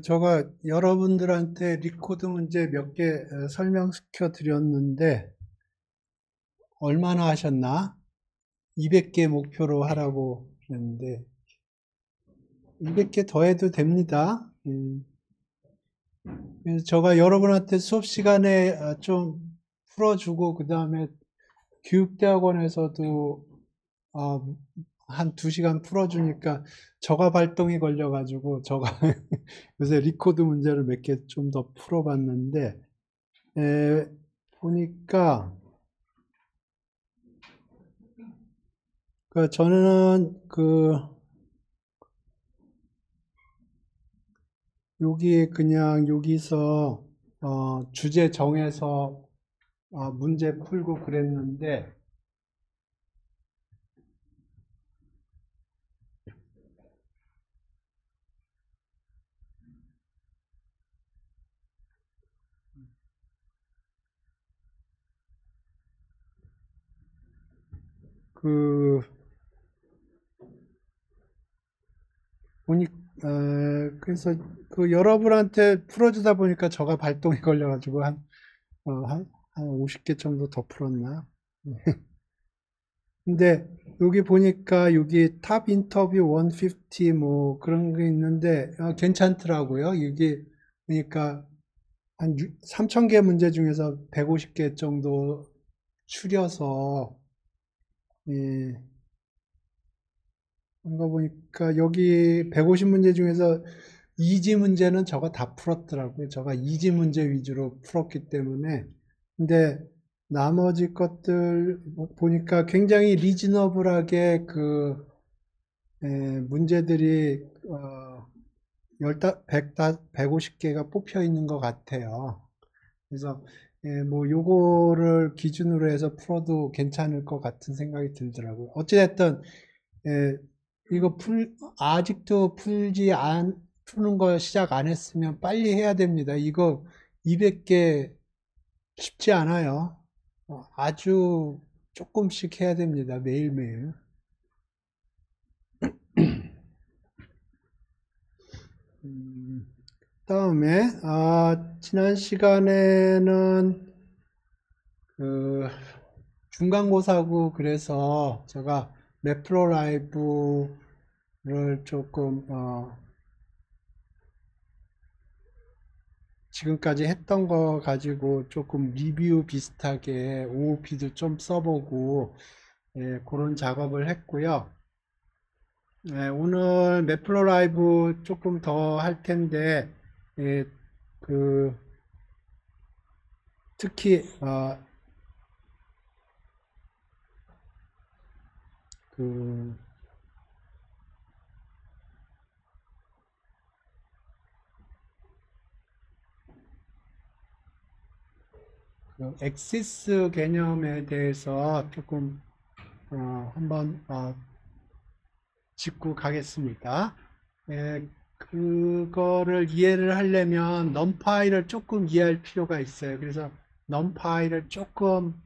제가 여러분들한테 리코드 문제 몇 개 설명시켜 드렸는데, 얼마나 하셨나? 200개 목표로 하라고 그랬는데, 200개 더 해도 됩니다. 그래서 제가 여러분한테 수업 시간에 좀 풀어주고, 그 다음에 교육대학원에서도 한 2시간 풀어주니까 저가 발동이 걸려가지고, 저가 요새 리코드 문제를 몇 개 좀 더 풀어봤는데, 보니까, 저는 여기 그냥 여기서 주제 정해서 문제 풀고 그랬는데, 그 보니 그래서 여러분한테 풀어주다 보니까 저가 발동이 걸려가지고 한 50개 정도 더 풀었나? 근데 여기 보니까 여기 탑 인터뷰 150 뭐 그런 게 있는데 괜찮더라고요. 이게 그러니까 한 3,000개 문제 중에서 150개 정도 추려서 예, 한거 보니까 여기 150문제 중에서 이지 문제는 저가 다 풀었더라고요. 저가 이지 문제 위주로 풀었기 때문에. 근데 나머지 것들 보니까 굉장히 리즈너블하게 문제들이 150개가 뽑혀 있는 것 같아요. 그래서 뭐 요거를 기준으로 해서 풀어도 괜찮을 것 같은 생각이 들더라고요. 어찌됐든 예, 이거 아직도 푸는 거 시작 안 했으면 빨리 해야 됩니다. 이거 200개 쉽지 않아요. 아주 조금씩 해야 됩니다. 매일매일. 음, 다음에, 지난 시간에는 그 중간고사고 그래서 제가 매프로 라이브를 조금 지금까지 했던 거 가지고 조금 리뷰 비슷하게 OOP도 좀 써보고 그런 작업을 했고요. 오늘 매프로 라이브 조금 더 할 텐데 예, 그 특히 그 엑시스 개념에 대해서 조금 한번 짚고 가겠습니다. 그거를 이해를 하려면 넘파이를 조금 이해할 필요가 있어요. 그래서 넘파이를 조금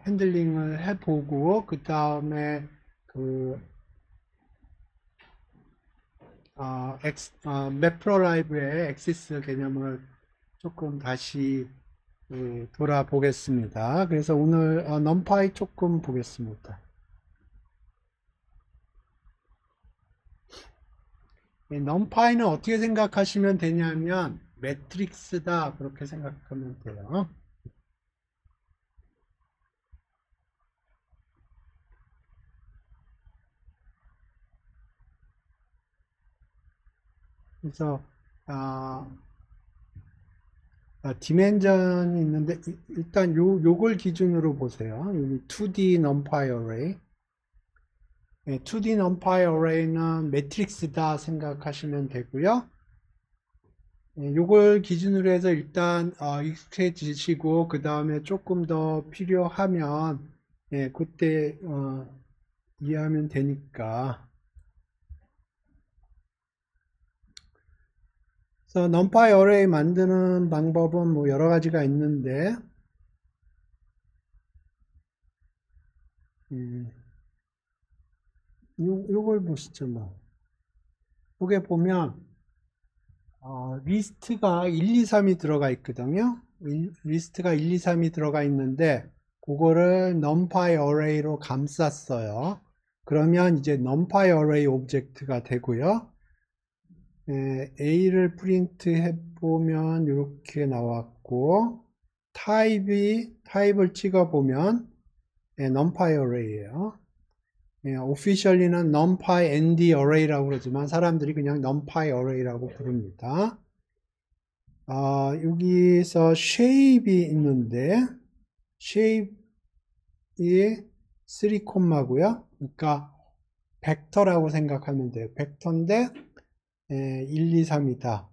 핸들링을 해보고 그 다음에 그 매프로라이브의 엑시스 개념을 조금 다시 돌아보겠습니다. 그래서 오늘 넘파이 조금 보겠습니다. 넘파이는 어떻게 생각하시면 되냐면 매트릭스다 그렇게 생각하면 돼요. 그래서 아, 디멘전이 있는데 일단 요걸 기준으로 보세요. 여기 2D numpy array. 2D numpy array는 매트릭스다 생각하시면 되고요. 요걸 기준으로 해서 일단 익숙해지시고 그 다음에 조금 더 필요하면 그때 이해하면 되니까. 그래서 numpy array 만드는 방법은 뭐 여러 가지가 있는데 요걸 보시죠 뭐. 요게 보면 리스트가 1, 2, 3이 들어가 있거든요. 리스트가 1, 2, 3이 들어가 있는데 그거를 numpy array로 감쌌어요. 그러면 이제 numpy array 오브젝트가 되고요. A를 프린트 해보면 이렇게 나왔고 타입을 찍어보면 numpy array예요. officially는 numpy nd array라고 그러지만 사람들이 그냥 numpy array라고 부릅니다. 여기서 shape이 있는데 shape이 3콤마고요. 그러니까 벡터라고 생각하면 돼요. 벡터인데 1, 2, 3이다.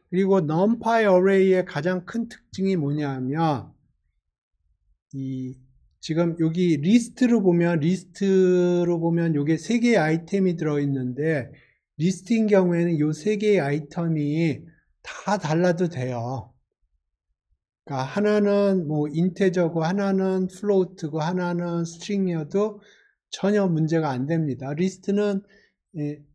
그리고 numpy array의 가장 큰 특징이 뭐냐면 지금 여기 리스트로 보면 요게 3개의 아이템이 들어있는데 리스트인 경우에는 요 3개의 아이템이 다 달라도 돼요. 그러니까 하나는 뭐 인테저고 하나는 플로트고 하나는 스트링이어도 전혀 문제가 안 됩니다. 리스트는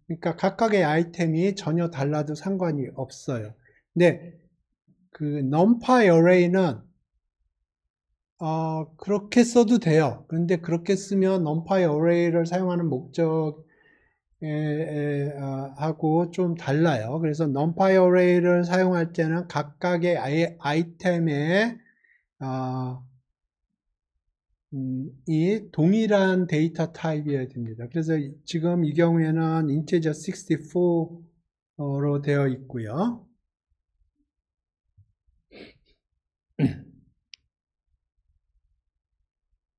그러니까 각각의 아이템이 전혀 달라도 상관이 없어요. 근데 그 numpy array는 그렇게 써도 돼요. 그런데 그렇게 쓰면 numpy array를 사용하는 목적 하고 좀 달라요. 그래서 numpy array를 사용할 때는 각각의 아이템에 이 동일한 데이터 타입이어야 됩니다. 그래서 지금 이 경우에는 integer 64로 되어 있고요.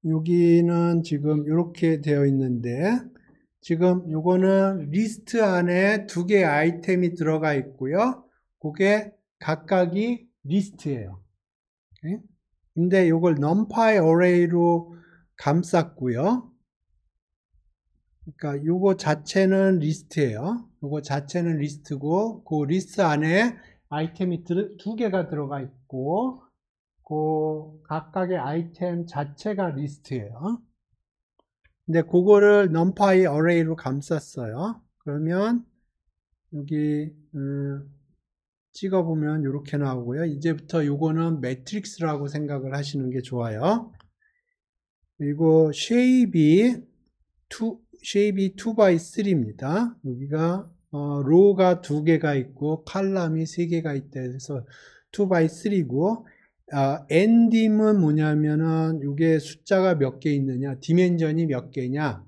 여기는 지금 이렇게 되어 있는데 지금 요거는 리스트 안에 2개의 아이템이 들어가 있고요. 그게 각각이 리스트예요. 근데 요걸 numpy array로 감쌌고요. 그러니까 요거 자체는 리스트예요. 요거 자체는 리스트고 그 리스트 안에 아이템이 2개가 들어가 있고 그 각각의 아이템 자체가 리스트예요. 근데 그거를 numpy array로 감쌌어요. 그러면 여기 찍어보면 이렇게 나오고요. 이제부터 요거는 매트릭스라고 생각을 하시는 게 좋아요. 그리고 shape이 2x3입니다. 여기가 row가 2개가 있고 컬럼이 3개가 있다 해서 2x3고 endim은 뭐냐면은 이게 숫자가 몇 개 있느냐, 디멘전이 몇 개냐,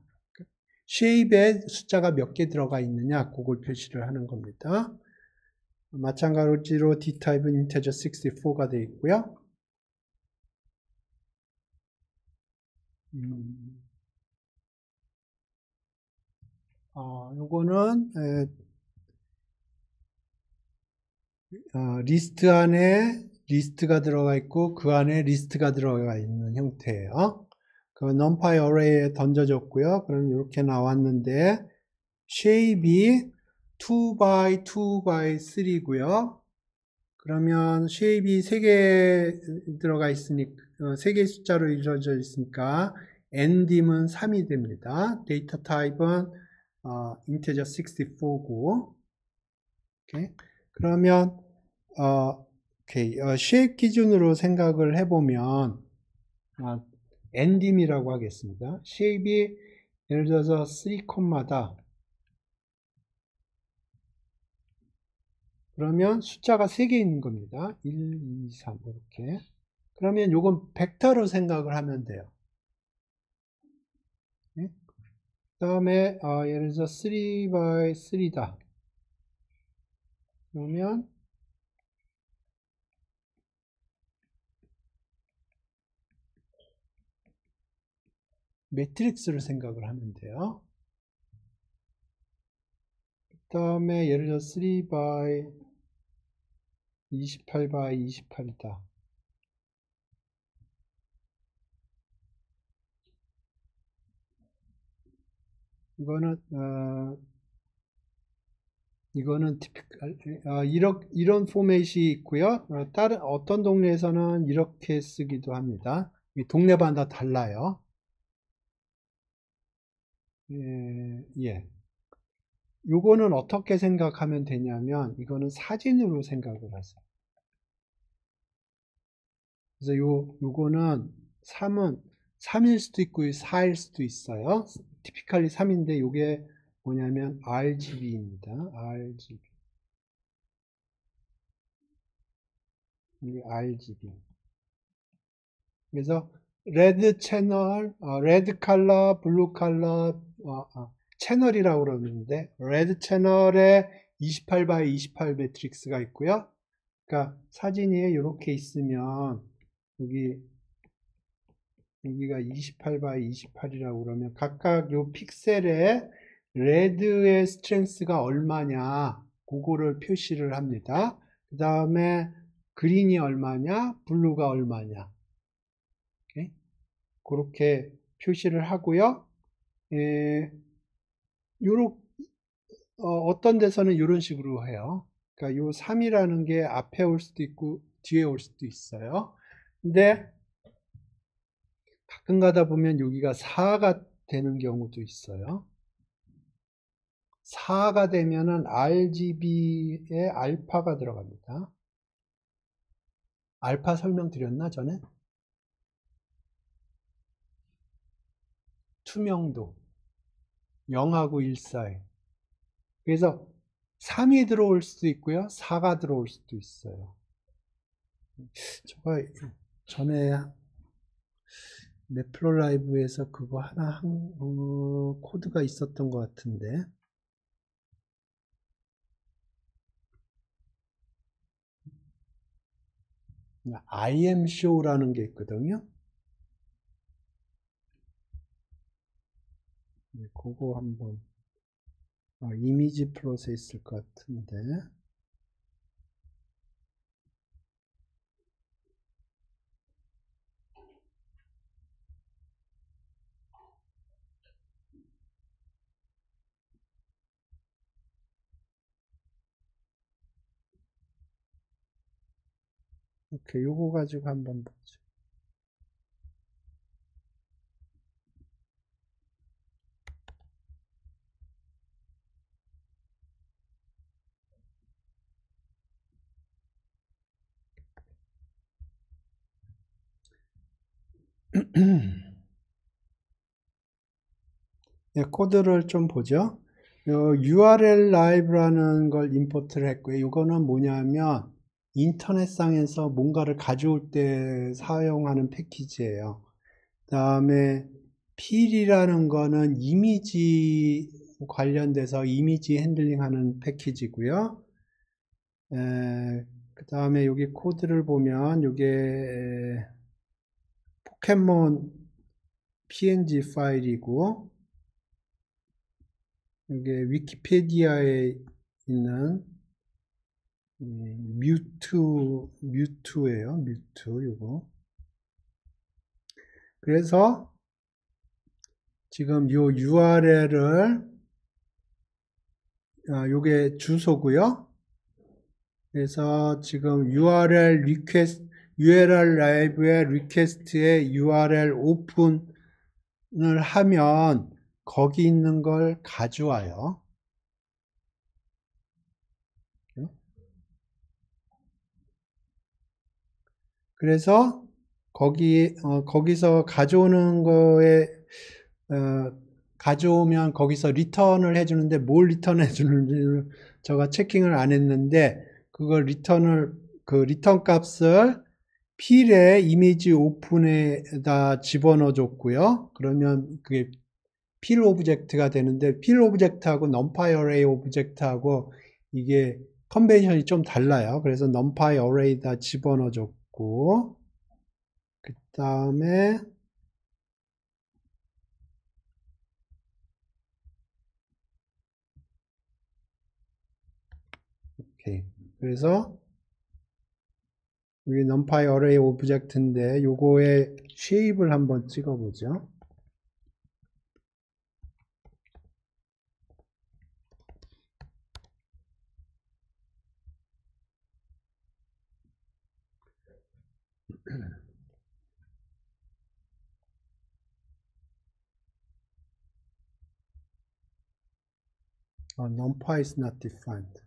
shape에 숫자가 몇 개 들어가 있느냐, 그걸 표시를 하는 겁니다. 마찬가지로 d타입은 integer 64가 되어 있고요. 요거는 리스트 안에 리스트가 들어가 있고 그 안에 리스트가 들어가 있는 형태예요. 그 numpy array에 던져졌고요. 그럼 이렇게 나왔는데 shape이 2x2x3고요. 그러면 shape이 3개 들어가 있으니까 3개의 숫자로 이루어져 있으니까 endim은 3이 됩니다. 데이터 타입은 integer 64고 오케이. 그러면 shape 기준으로 생각을 해보면 endim이라고 하겠습니다. shape이 예를 들어서 3콤마다 그러면 숫자가 3개 있는 겁니다. 1, 2, 3 이렇게. 그러면 요건 벡터로 생각을 하면 돼요. 그 다음에 예를 들어서 3x3다. 그러면 매트릭스를 생각을 하면 돼요. 그 다음에 예를 들어 3x 28x 28이다. 이거는 이런 포맷이 있고요. 다른 어떤 동네에서는 이렇게 쓰기도 합니다. 동네마다 달라요. 예. 요거는 어떻게 생각하면 되냐면 이거는 사진으로 생각을 하세요. 그래서 요거는 3일 수도 있고 4일 수도 있어요. 티피컬리 3인데 요게 뭐냐면 RGB입니다. RGB. 이게 RGB. 그래서 레드 채널, 레드 컬러, 블루 컬러, 채널이라고 그러는데 레드 채널에 28 바이 28 매트릭스가 있고요. 그러니까 사진이 이렇게 있으면 여기가 28 바이 28이라고 그러면 각각 요 픽셀에 레드의 스트렝스가 얼마냐 그거를 표시를 합니다. 그 다음에 그린이 얼마냐, 블루가 얼마냐. 오케이? 그렇게 표시를 하고요. 요렇, 어떤 데서는 이런 식으로 해요. 그러니까 요 3이라는 게 앞에 올 수도 있고 뒤에 올 수도 있어요. 근데 가끔 가다 보면 여기가 4가 되는 경우도 있어요. 4가 되면은 RGB에 알파가 들어갑니다. 알파 설명드렸나 전에? 투명도 0하고 1 사이. 그래서 3이 들어올 수도 있고요. 4가 들어올 수도 있어요. 제가 전에 맵플로 라이브에서 그거 하나 코드가 있었던 것 같은데 IMshow라는 게 있거든요. 네, 그거 한번 이미지 플러스에 있을 것 같은데 오케이, 요거 가지고 한번 보죠. 네, 코드를 좀 보죠. URL live라는 걸 임포트를 했고요. 이거는 뭐냐면 인터넷상에서 뭔가를 가져올 때 사용하는 패키지예요. 그 다음에 필이라는 거는 이미지 관련돼서 이미지 핸들링 하는 패키지고요. 그 다음에 여기 코드를 보면 이게 포켓몬 png 파일이고 이게 위키피디아에 있는 뮤트예요. 뮤트 이거. 그래서 지금 요 URL을 요게 주소고요. 그래서 지금 URL 리퀘스트 URL 라이브의 리퀘스트에 URL 오픈을 하면 거기 있는 걸 가져와요. 그래서 거기서 가져오는 거에 가져오면 거기서 리턴을 해주는데 뭘 리턴 해주는지 제가 체킹을 안 했는데 그걸 리턴 값을 필의 이미지 오픈에다 집어넣어 줬고요. 그러면 그게 필 오브젝트가 되는데 필 오브젝트하고 numpy array 오브젝트하고 이게 컨벤션이 좀 달라요. 그래서 numpy array에다 집어넣어 줬고 그 다음에 오케이. 그래서 이게 numpy array 오브젝트인데 요거의 쉐입을 한번 찍어보죠. numpy is not defined.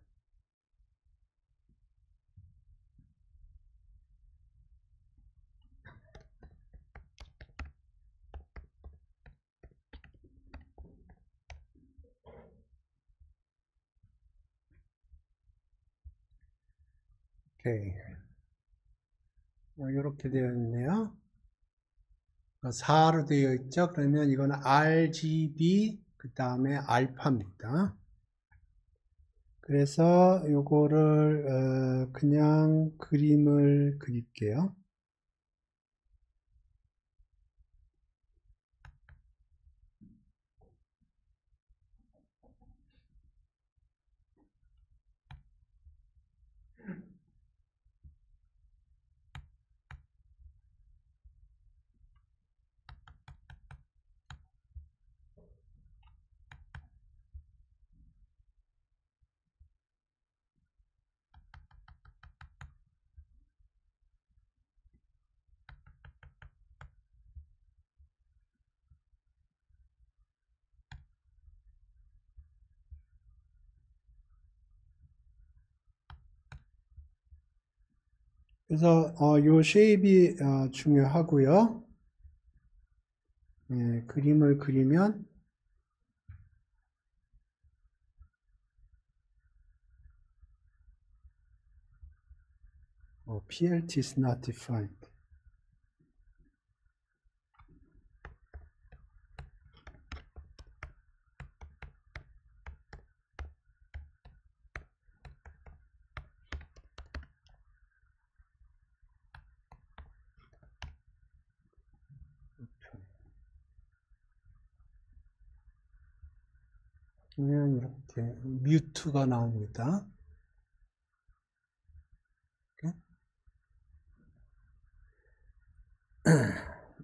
오케이. 이렇게 되어 있네요. 4로 되어 있죠. 그러면 이거는 RGB 그 다음에 알파입니다. 그래서 요거를 그냥 그림을 그릴게요. 그래서 요 쉐입이 중요하고요. 그림을 그리면 PLT is not defined. 그러면 이렇게 뮤트가 나옵니다.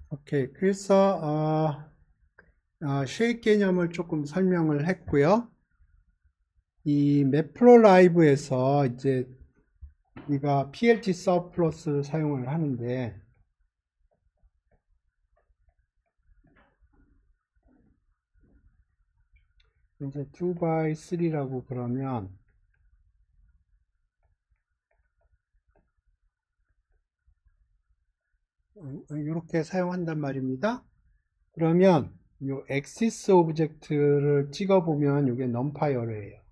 오케이. 그래서 쉐입 개념을 조금 설명을 했고요. 이 매플로라이브에서 이제 우리가 PLT 서플러스를 사용을 하는데 이제 2x3라고 그러면 이렇게 사용한단 말입니다. 그러면 이 엑시스 오브젝트를 찍어보면 이게 numpy 어레이예요.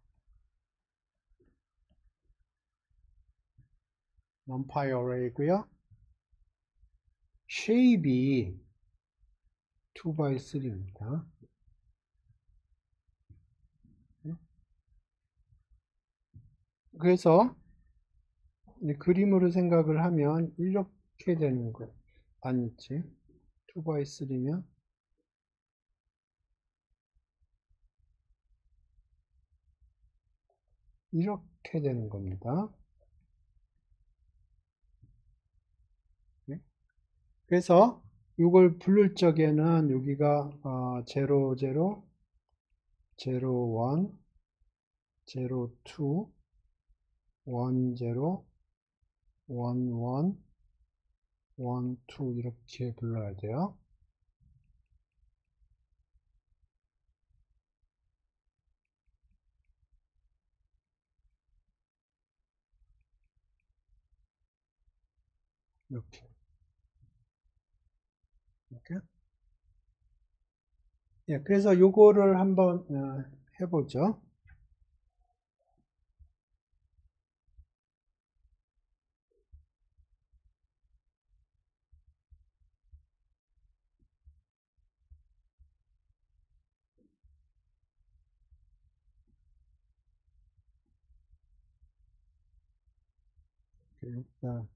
numpy 어레이고요. 쉐입이 2x3입니다. 그래서 그림으로 생각을 하면 이렇게 되는 거예요. 아니지. 2x3면 이렇게 되는 겁니다. 그래서 이걸 부를 적에는 여기가 0, 0, 0, 1, 0, 2, 1, 0, 1, 1, 1, 2 이렇게 불러야 돼요. 이렇게. 이렇게. 예, 그래서 요거를 한번 해보죠. 일단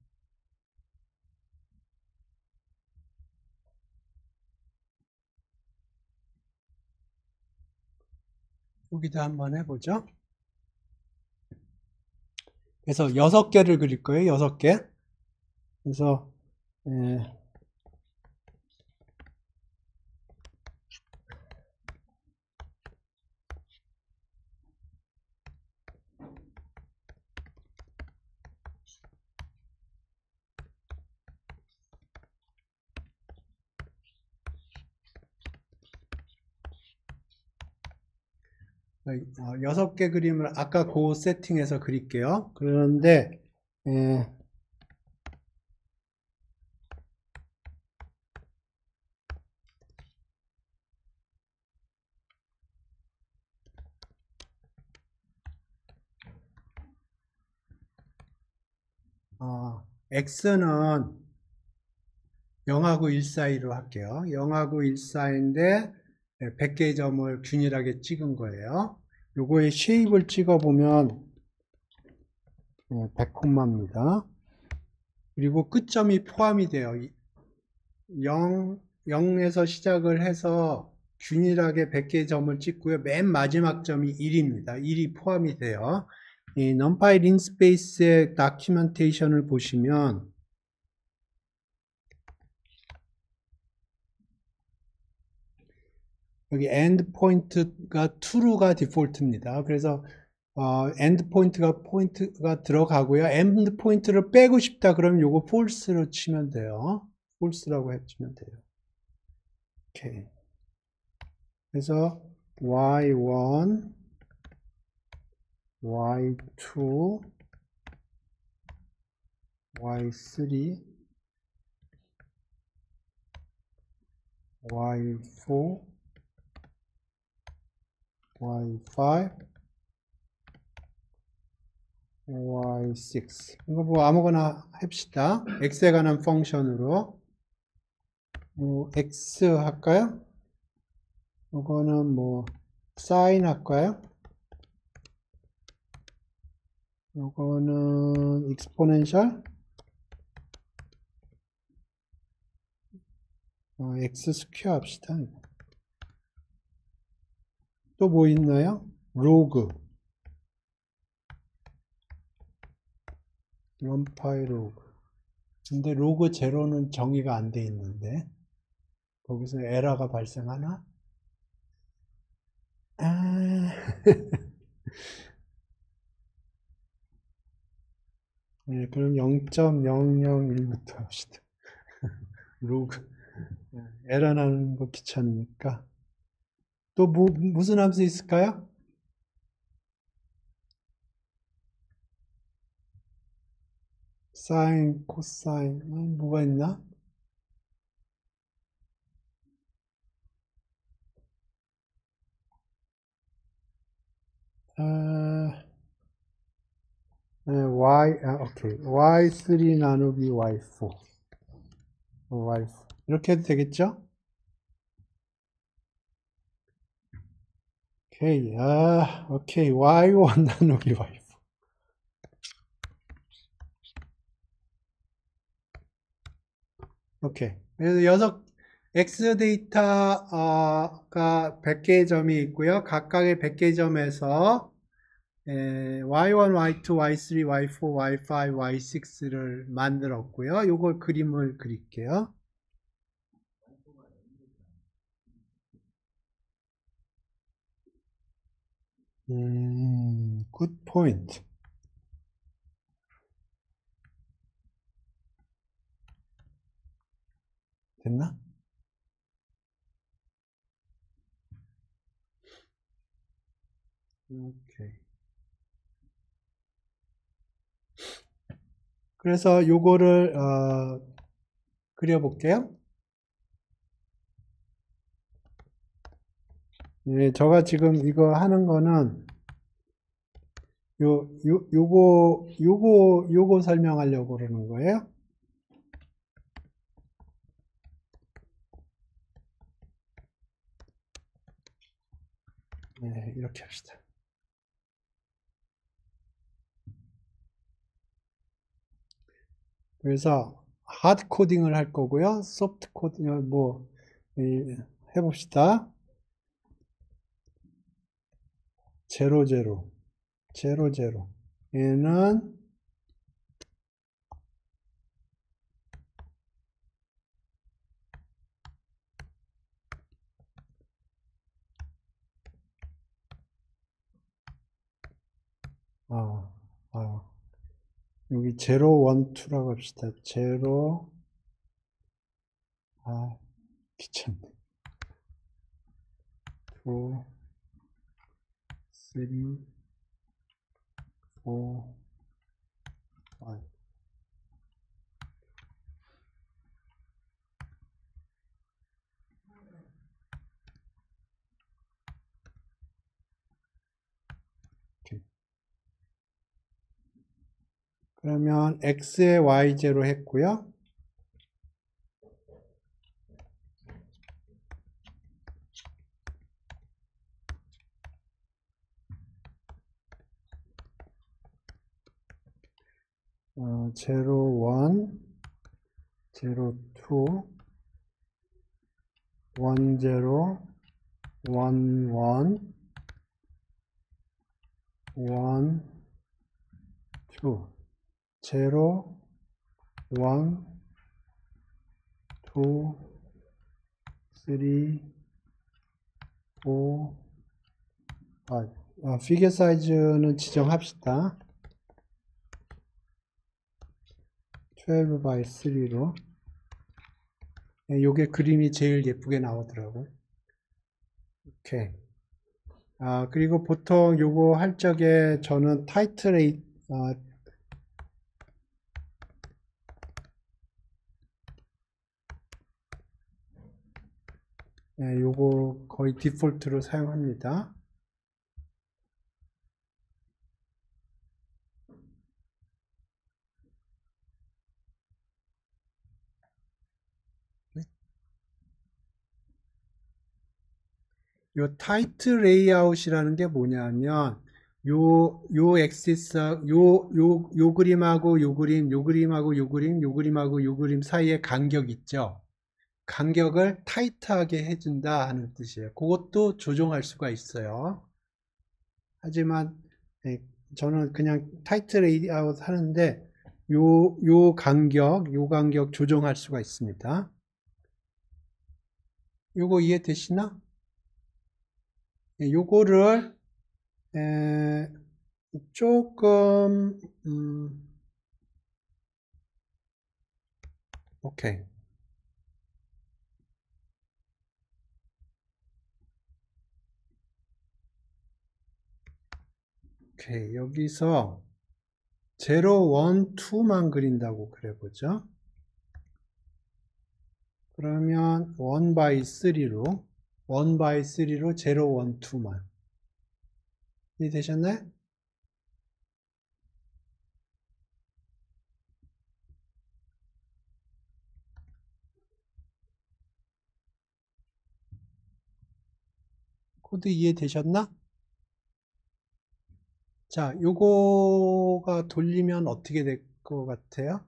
여기다 한번 해보죠. 그래서 6개를 그릴 거예요. 6개. 그래서 6개 그림을 아까 그 세팅에서 그릴게요. 그런데 x는 0하고 1 사이로 할게요. 0하고 1 사이인데 100개의 점을 균일하게 찍은 거예요. 요거의 쉐입을 찍어보면 100콤마입니다. 그리고 끝점이 포함이 돼요. 0에서 시작을 해서 균일하게 100개의 점을 찍고요. 맨 마지막 점이 1입니다. 1이 포함이 돼요. 이 numpy linspace의 다큐멘테이션을 보시면 여기 endpoint가 true가 디폴트입니다. 그래서 endpoint가 들어가고요. endpoint를 빼고 싶다 그러면 요거 false로 치면 돼요. false라고 해주면 돼요. 오케이. 그래서 y1, y2, y3, y4, y5, y6. 이거 뭐 아무거나 합시다. x에 관한 펑션으로. x 할까요? 이거는 뭐 sin 할까요? 이거는 exponential, x 스퀘어 합시다. 또 뭐 있나요? log, numpy log. 근데 log 제로는 정의가 안 돼 있는데 거기서 에러가 발생하나? 네, 그럼 0.001부터 합시다. log. 에러 나는 거 귀찮으니까. 또 무슨 함수 있을까요? 사인, 코사인, 뭐가 있나? 오케이. y3 나누기 y4. y4. 이렇게 해도 되겠죠? 오케이. 오케이. y1 나누기 y4. 오케이. 그래서 X 데이터가 100개의 점이 있고요. 각각의 100개의 점에서 Y1, Y2, Y3, Y4, Y5, Y6를 만들었고요. 요걸 그림을 그릴게요. good point. 됐나? 오케이. 그래서 요거를 그려볼게요. 네, 제가 지금 이거 하는 거는 요거 설명하려고 그러는 거예요. 네, 이렇게 합시다. 그래서 하드 코딩을 할 거고요. 소프트 코딩을 해봅시다. 0, 0, 0, 0. 얘는 여기 0, 1, 2라고 합시다. 0, 귀찮네. 2, 3, 4, 5. 그러면 x에 y0 했고요. 제로 1, 제로 2, 1 제로, 1 1, 1 2, 제로 1, 2, 3, 4, 5. 피겨 사이즈는 지정합시다. 12 by 3로. 요게 그림이 제일 예쁘게 나오더라고요. 오케이. 그리고 보통 요거 할 적에 저는 타이틀 요거 거의 디폴트로 사용합니다. 요 타이틀 레이아웃이라는 게 뭐냐면 요 엑시스 요 그림하고 요 그림, 요 그림하고 요 그림, 요 그림하고 요 그림 사이에 간격 있죠. 간격을 타이트하게 해준다 하는 뜻이에요. 그것도 조정할 수가 있어요. 하지만 저는 그냥 타이트 레이아웃 하는데 요 간격 조정할 수가 있습니다. 요거 이해되시나? 요거를 조금 오케이. 오케이. 여기서 0, 1, 2만 그린다고 그려보죠. 그러면 1 by 3로 1 by 3로 0, 1, 2만 이해되셨나요? 코드 이해되셨나? 자, 요거가 돌리면 어떻게 될 것 같아요?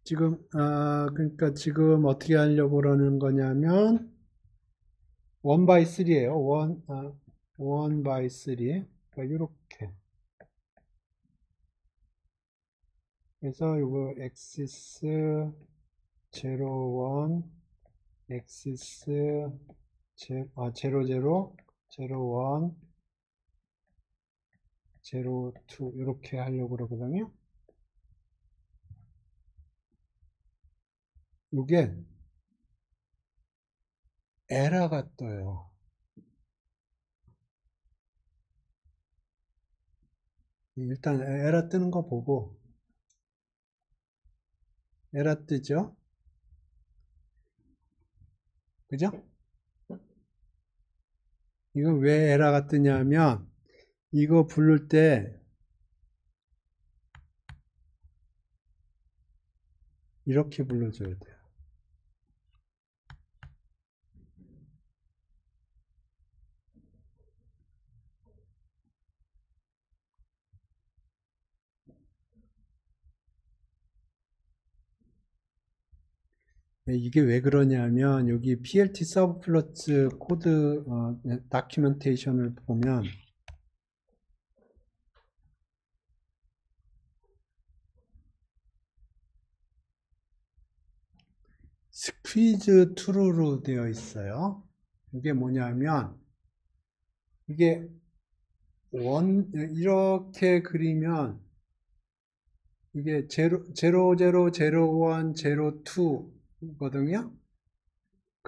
그러니까 지금 어떻게 하려고 그러는 거냐면 1 by 3예요. 1 by 3. 그러니까 이렇게. 그래서 요거 엑시스 0, 1, 엑시스 0, 0, 0, 0, 1, 0, 2 이렇게 하려고 그러거든요. 이게 에러가 떠요. 일단 에러 뜨는 거 보고 에러 뜨죠? 그죠? 이거 왜 에러가 뜨냐면 이거 부를 때 이렇게 불러줘야 돼요. 이게 왜 그러냐면 여기 PLT 서브플러츠 코드 다큐멘테이션을 보면 스퀴즈 트루로 되어 있어요. 이게 뭐냐면 이게 이렇게 그리면 이게 0, 0, 0, 1, 0, 2거든요.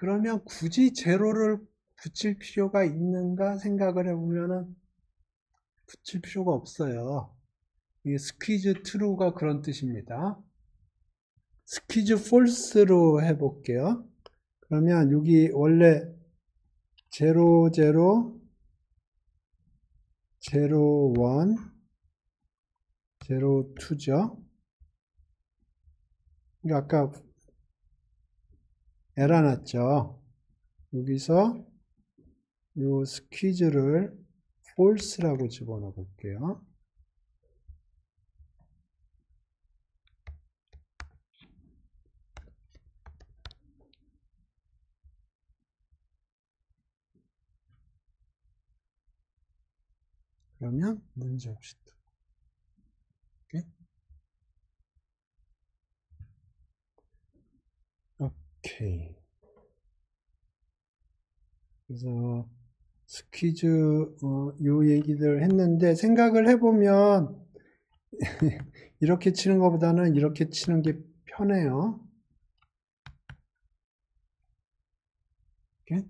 그러면 굳이 제로를 붙일 필요가 있는가 생각을 해보면은 붙일 필요가 없어요. 이 스퀴즈 트루가 그런 뜻입니다. 스퀴즈 폴스로 해볼게요. 그러면 여기 원래 0, 0, 0, 1, 0, 2죠. 아까 에러 났죠. 여기서 이 스퀴즈를 false라고 집어넣어 볼게요. 그러면 문제 없이 오케이. 오케이. 그래서 스퀴즈 요 얘기들 했는데 생각을 해보면 이렇게 치는 것보다는 이렇게 치는 게 편해요. 오케이?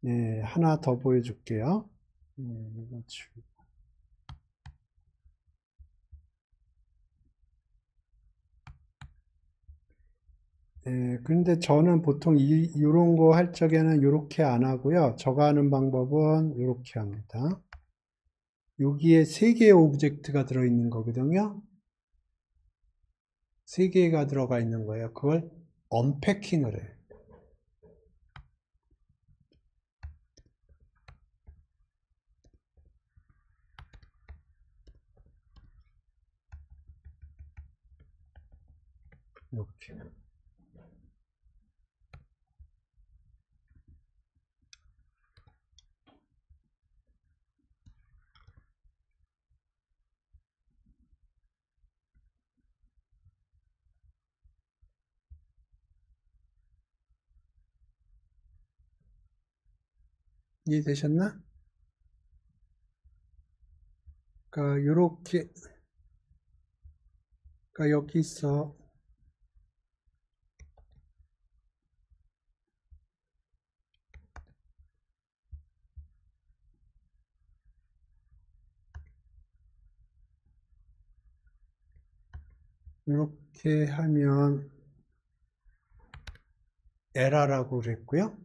네, 하나 더 보여줄게요. 이거 지우고. 네, 근데 저는 보통 이런 거 할 적에는 이렇게 안 하고요. 저가 하는 방법은 이렇게 합니다. 여기에 3개의 오브젝트가 들어있는 거거든요. 3개가 들어가 있는 거예요. 그걸 언패킹을 해요. 이렇게. 이해되셨나? 그러니까 요렇게, 그러니까 여기서 이렇게 하면 에러라고 그랬고요.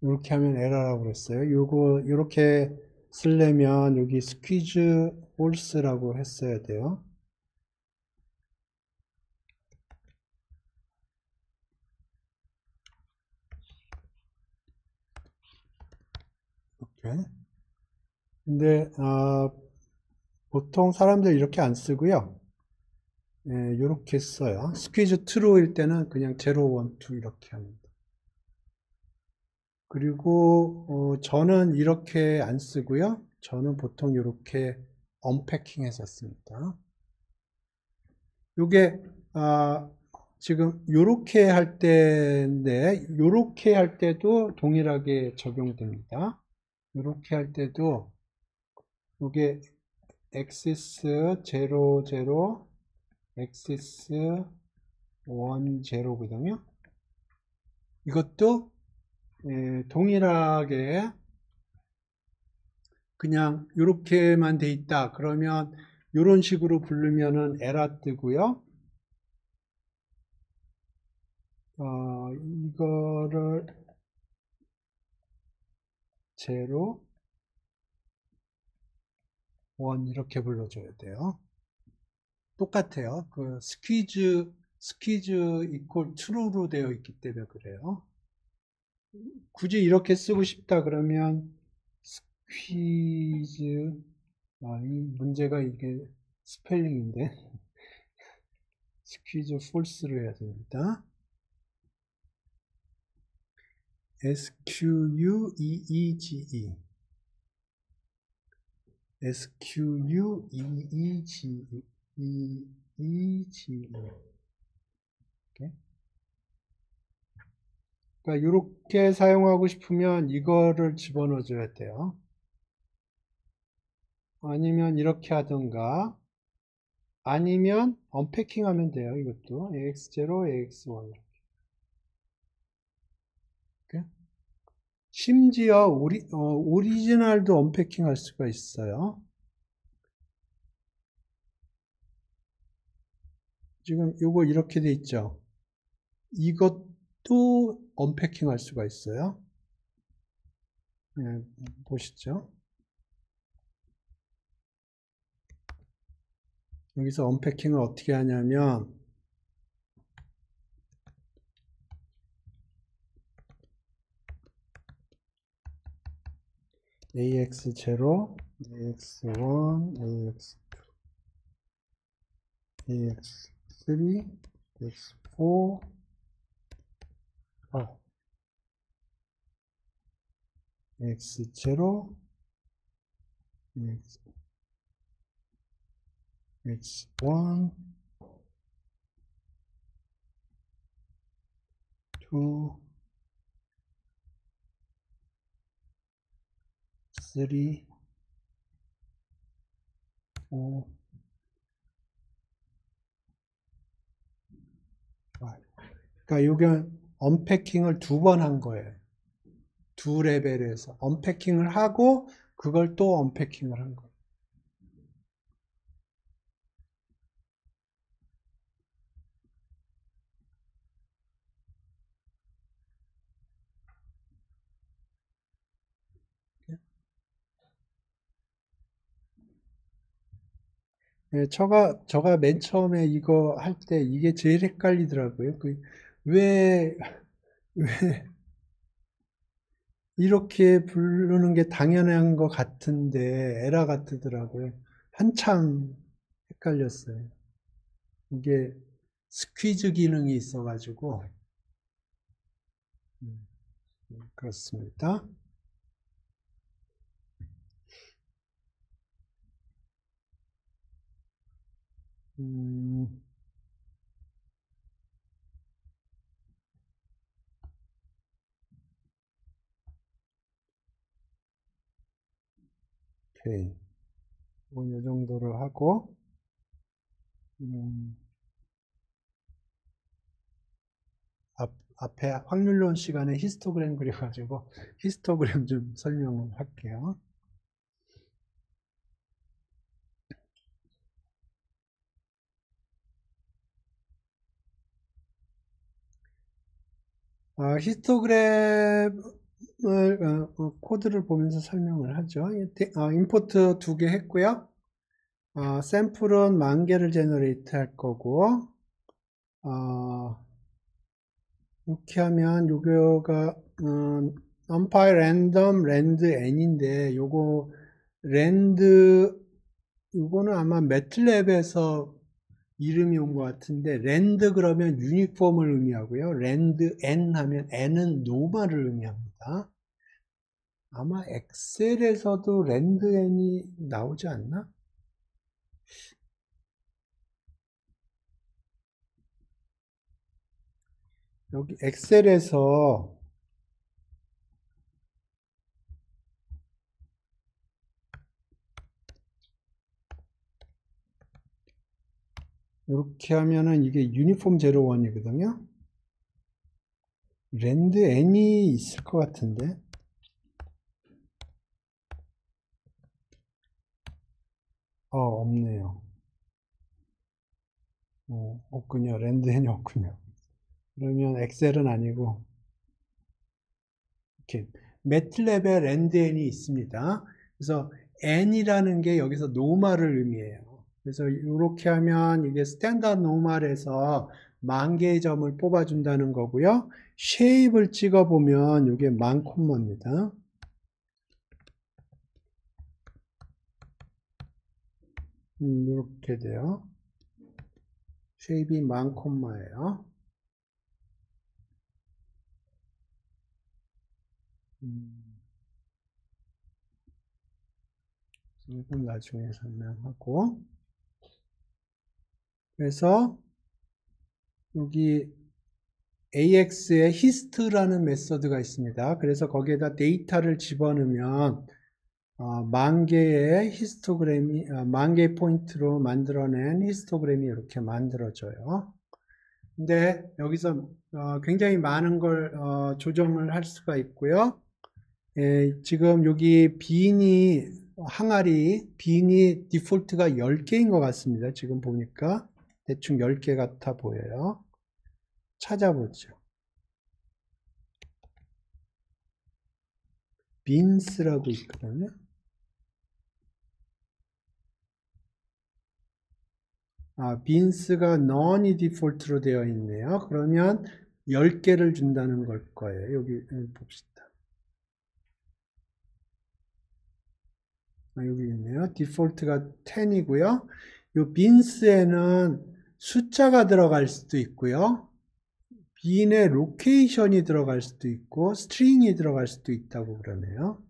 이렇게 하면 에러라고 그랬어요. 요거 이렇게 쓰려면 여기 스퀴즈 홀스라고 했어야 돼요. 이렇게. 근데 보통 사람들 이렇게 안 쓰고요. 예, 이렇게 써요. 스퀴즈 트루일 때는 그냥 0, 1, 2 이렇게 합니다. 그리고 저는 이렇게 안 쓰고요. 저는 보통 이렇게 언패킹 했었습니다. 요게 지금 요렇게 할 때인데 요렇게 할 때도 동일하게 적용됩니다. 요렇게 할 때도 요게 엑시스 0, 0, 엑시스 1, 0거든요. 이것도 동일하게 그냥 이렇게만 돼 있다. 그러면 이런 식으로 부르면은 에러 뜨고요. 이거를 0, 1 이렇게 불러줘야 돼요. 똑같아요. 그 스퀴즈 이퀄 true로 되어 있기 때문에 그래요. 굳이 이렇게 쓰고 싶다 그러면 스퀴즈 이 문제가 이게 스펠링인데 스퀴즈 폴스로 해야 됩니다. squeege squeege 그러니까 이렇게 사용하고 싶으면 이거를 집어넣어 줘야 돼요. 아니면 이렇게 하든가 아니면 언패킹 하면 돼요. 이것도 AX0, AX1 심지어 오리지널도 언패킹 할 수가 있어요. 지금 요거 이렇게 돼 있죠. 이것도 언패킹 할 수가 있어요. 네, 보시죠. 여기서 언패킹을 어떻게 하냐면 AX0, AX1, AX2, AX3, AX4, X0, X1, 2, 3, 4, 5. 그러니까 요게 언패킹을 2번 한 거예요. 2레벨에서 언패킹을 하고 그걸 또 언패킹을 한 거예요. 예, 저가 맨 처음에 이거 할 때 이게 제일 헷갈리더라고요. 왜, 왜 이렇게 부르는 게 당연한 것 같은데 에러가 뜨더라고요. 한참 헷갈렸어요. 이게 스퀴즈 기능이 있어가지고, 음, 그렇습니다. 음, 오케이. 이 정도로 하고, 음, 앞에 확률론 시간에 히스토그램 그려가지고 히스토그램 좀 설명을 할게요. 히스토그램을 코드를 보면서 설명을 하죠. 임포트 2개 했고요. 샘플은 10,000개를 제너레이트 할 거고, 이렇게 하면 요거가 numpy random rand n인데 요거 랜드 요거는 아마 매틀랩에서 이름이 온 것 같은데 랜드 그러면 유니폼을 의미하고요. 랜드 n 하면 n은 노멀을 의미합니다. 아마 엑셀에서도 랜드 n이 나오지 않나? 여기 엑셀에서 이렇게 하면은 이게 유니폼 01이거든요. 랜드 n이 있을 것 같은데. 없네요. 없군요. 랜드 n이 없군요. 그러면 엑셀은 아니고 이렇게 매틀랩에 랜드 n이 있습니다. 그래서 n이라는 게 여기서 노멀을 의미해요. 그래서 이렇게 하면 이게 스탠다드 노멀에서 10,000개의 점을 뽑아준다는 거고요. 쉐입을 찍어보면 이게 10,000입니다. 이렇게 돼요. 쉐입이 10,000예요. 이건 나중에 설명하고. 그래서 여기 AX에 hist라는 메서드가 있습니다. 그래서 거기에다 데이터를 집어넣으면 10,000개의 히스토그램이 10,000개의 포인트로 만들어낸 히스토그램이 이렇게 만들어져요. 근데 여기서 굉장히 많은 걸 조정을 할 수가 있고요. 지금 여기 항아리 빈이 디폴트가 10개인 것 같습니다. 지금 보니까 대충 10개 같아 보여요. 찾아보죠. 빈스라고 있거든요. 빈스가 none이 디폴트로 되어 있네요. 그러면 10개를 준다는 걸 거예요. 여기 봅시다. 여기 있네요. 디폴트가 10이고요. 이 빈스에는 숫자가 들어갈 수도 있고요. 빈의 로케이션이 들어갈 수도 있고 스트링이 들어갈 수도 있다고 그러네요.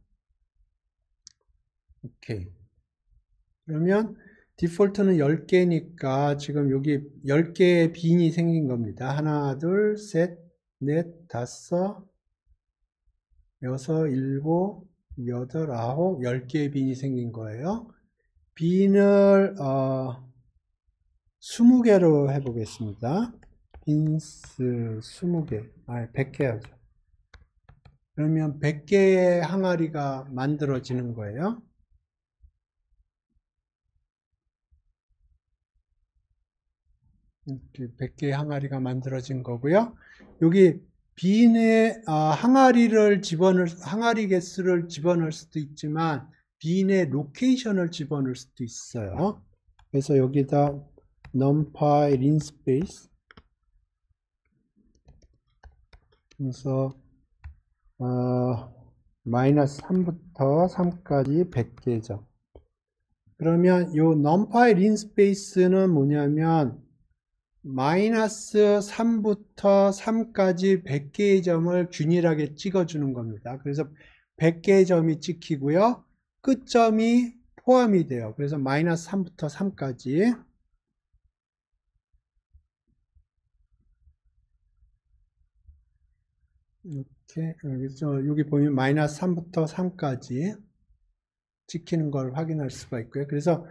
오케이. 그러면 디폴트는 10개니까 지금 여기 10개의 빈이 생긴 겁니다. 하나, 둘, 셋, 넷, 다섯, 여섯, 일곱, 여덟, 아홉, 10개의 빈이 생긴 거예요. 빈을 20개로 해보겠습니다. 빈스 20개, 100개 하죠. 그러면 100개의 항아리가 만들어지는 거예요. 이렇게 100개의 항아리가 만들어진 거고요. 여기 빈에 항아리 개수를 집어넣을 수도 있지만 빈의 로케이션을 집어넣을 수도 있어요. 그래서 여기다 numpy linspace 그래서 마이너스 3부터 3까지 100개죠. 그러면 이 numpy linspace는 뭐냐면 마이너스 3부터 3까지 100개의 점을 균일하게 찍어주는 겁니다. 그래서 100개의 점이 찍히고요. 끝점이 포함이 돼요. 그래서 마이너스 3부터 3까지. 이렇게, 그래서 여기 보면 마이너스 3부터 3까지 찍히는 걸 확인할 수가 있고요. 그래서,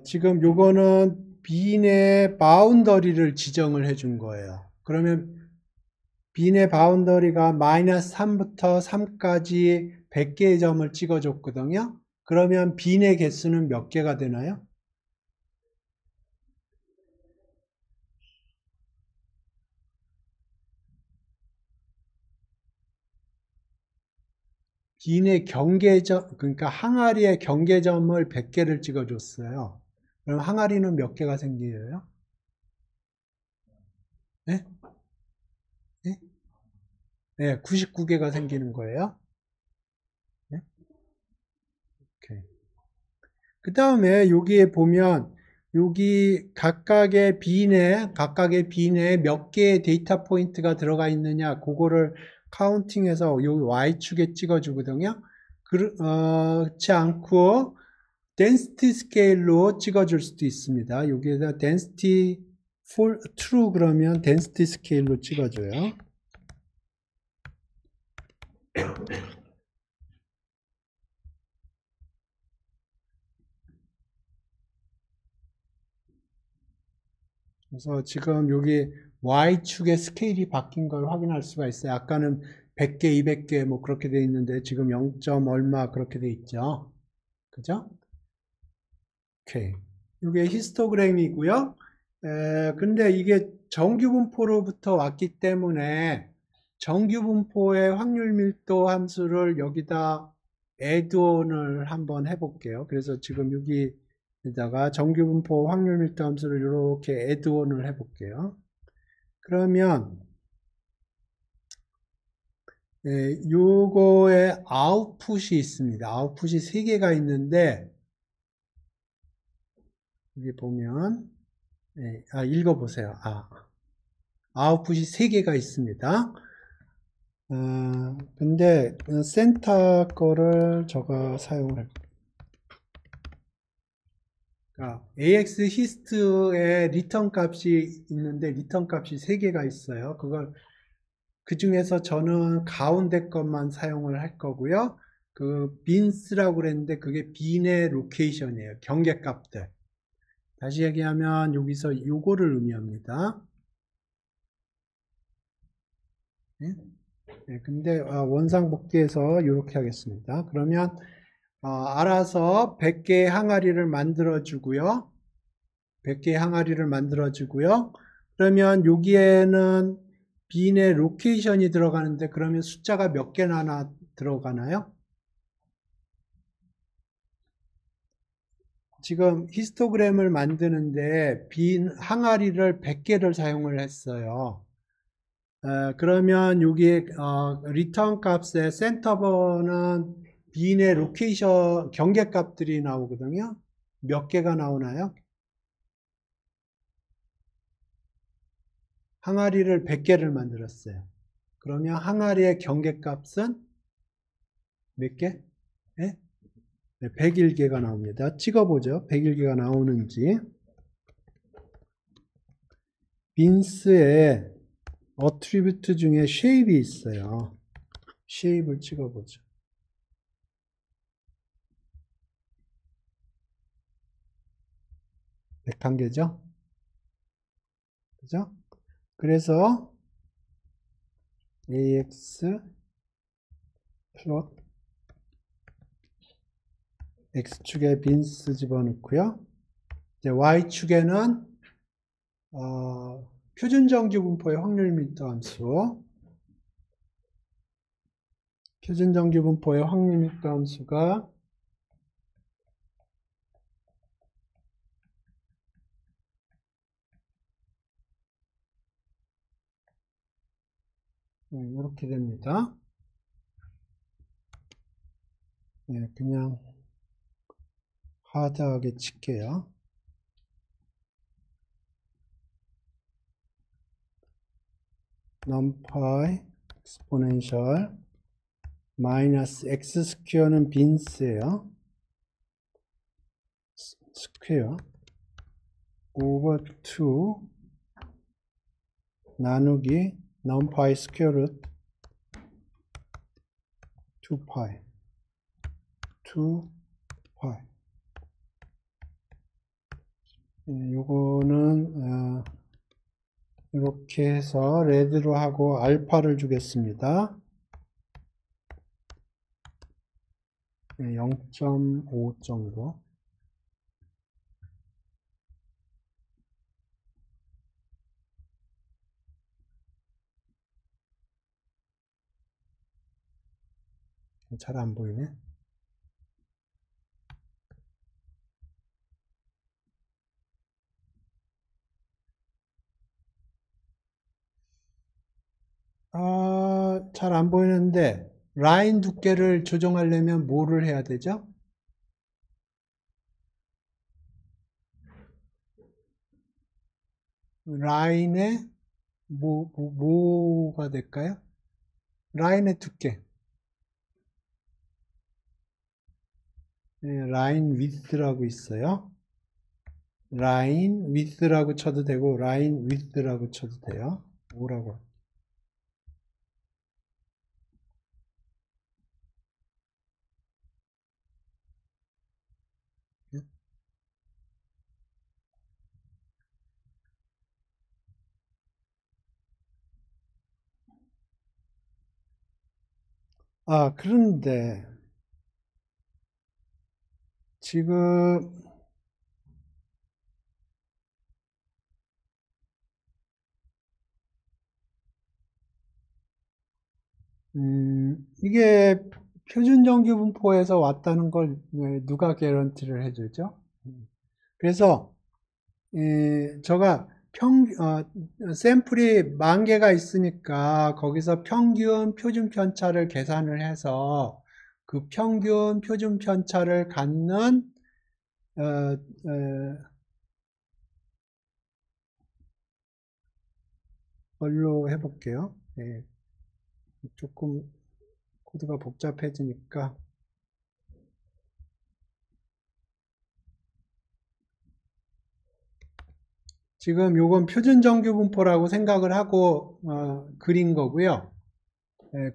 지금 요거는 빈의 바운더리를 지정을 해준 거예요. 그러면 빈의 바운더리가 마이너스 3부터 3까지 100개의 점을 찍어줬거든요. 그러면 빈의 개수는 몇 개가 되나요? 빈의 경계점, 그러니까 항아리의 경계점을 100개를 찍어줬어요. 그럼 항아리는 몇 개가 생겨요? 네? 네? 네, 99개가 생기는 거예요. 네? 오케이. 그 다음에 여기에 보면 여기 각각의 빈에 몇 개의 데이터 포인트가 들어가 있느냐 그거를 카운팅해서 요 Y축에 찍어주거든요. 그렇지 않고 density 스케일로 찍어줄 수도 있습니다. 여기에다 density for true 그러면 density 스케일로 찍어줘요. 그래서 지금 여기 Y축의 스케일이 바뀐 걸 확인할 수가 있어요. 아까는 100개, 200개 뭐 그렇게 돼 있는데 지금 0. 얼마 그렇게 돼 있죠. 그죠? 오케이. 이게 히스토그램이고요. 근데 이게 정규분포로부터 왔기 때문에 정규분포의 확률 밀도 함수를 여기다 addon을 한번 해볼게요. 그래서 지금 여기에다가 정규분포 확률 밀도 함수를 이렇게 addon을 해볼게요. 그러면 요거에 아웃풋이 있습니다. 아웃풋이 3개가 있는데 여기 보면 읽어보세요. 아웃풋이 3개가 있습니다. 근데 센터 거를 제가 사용을 할게요. AX 히스트에 리턴 값이 있는데 리턴 값이 3개가 있어요. 그 중에서 저는 가운데 것만 사용을 할 거고요. 그 빈스라고 그랬는데 그게 빈의 로케이션이에요. 경계 값들. 다시 얘기하면 여기서 요거를 의미합니다. 네? 근데 원상복귀해서 이렇게 하겠습니다. 그러면 알아서 100개의 항아리를 만들어 주고요. 100개의 항아리를 만들어 주고요. 그러면 여기에는 빈의 로케이션이 들어가는데 그러면 숫자가 몇 개나 들어가나요? 지금 히스토그램을 만드는데 빈 항아리를 100개를 사용을 했어요. 그러면 여기 리턴 값의 센터번은 빈의 로케이션 경계값들이 나오거든요. 몇 개가 나오나요? 항아리를 100개를 만들었어요. 그러면 항아리의 경계값은 몇 개? 네? 101개가 나옵니다. 찍어보죠. 101개가 나오는지. 빈스의 어트리뷰트 중에 쉐입이 있어요. 쉐입을 찍어보죠. 백한개죠? 그죠? 그래서 AX 플롯 X축에 빈스 집어넣고요. 이제 Y축에는 표준정규분포의 확률 미터 함수. 표준정규분포의 확률 미터 함수가 이렇게 됩니다. 그냥 하드하게 칠게요. numpy exponential 마이너스 x 스퀘어는 빈스예요. 스퀘어 over 2 나누기 numpy 스퀘어 루트 2파이 2파이 요거는 이렇게 해서 레드로 하고 알파를 주겠습니다. 0.5 정도. 잘 안 보이네. 잘 안 보이는데 라인 두께를 조정하려면 뭐를 해야 되죠? 라인의 뭐가 될까요? 라인의 두께. 라인 위드라고 있어요. 라인 위드라고 쳐도 되고 라인 위드라고 쳐도 돼요. 뭐라고? 그런데 지금 이게 표준정규분포에서 왔다는 걸 누가 개런티를 해주죠? 그래서 제가 샘플이 10,000개가 있으니까 거기서 평균 표준 편차를 계산을 해서 그 평균 표준 편차를 갖는 걸로 해볼게요. 조금 코드가 복잡해지니까 지금 요건 표준정규분포라고 생각을 하고 그린 거고요.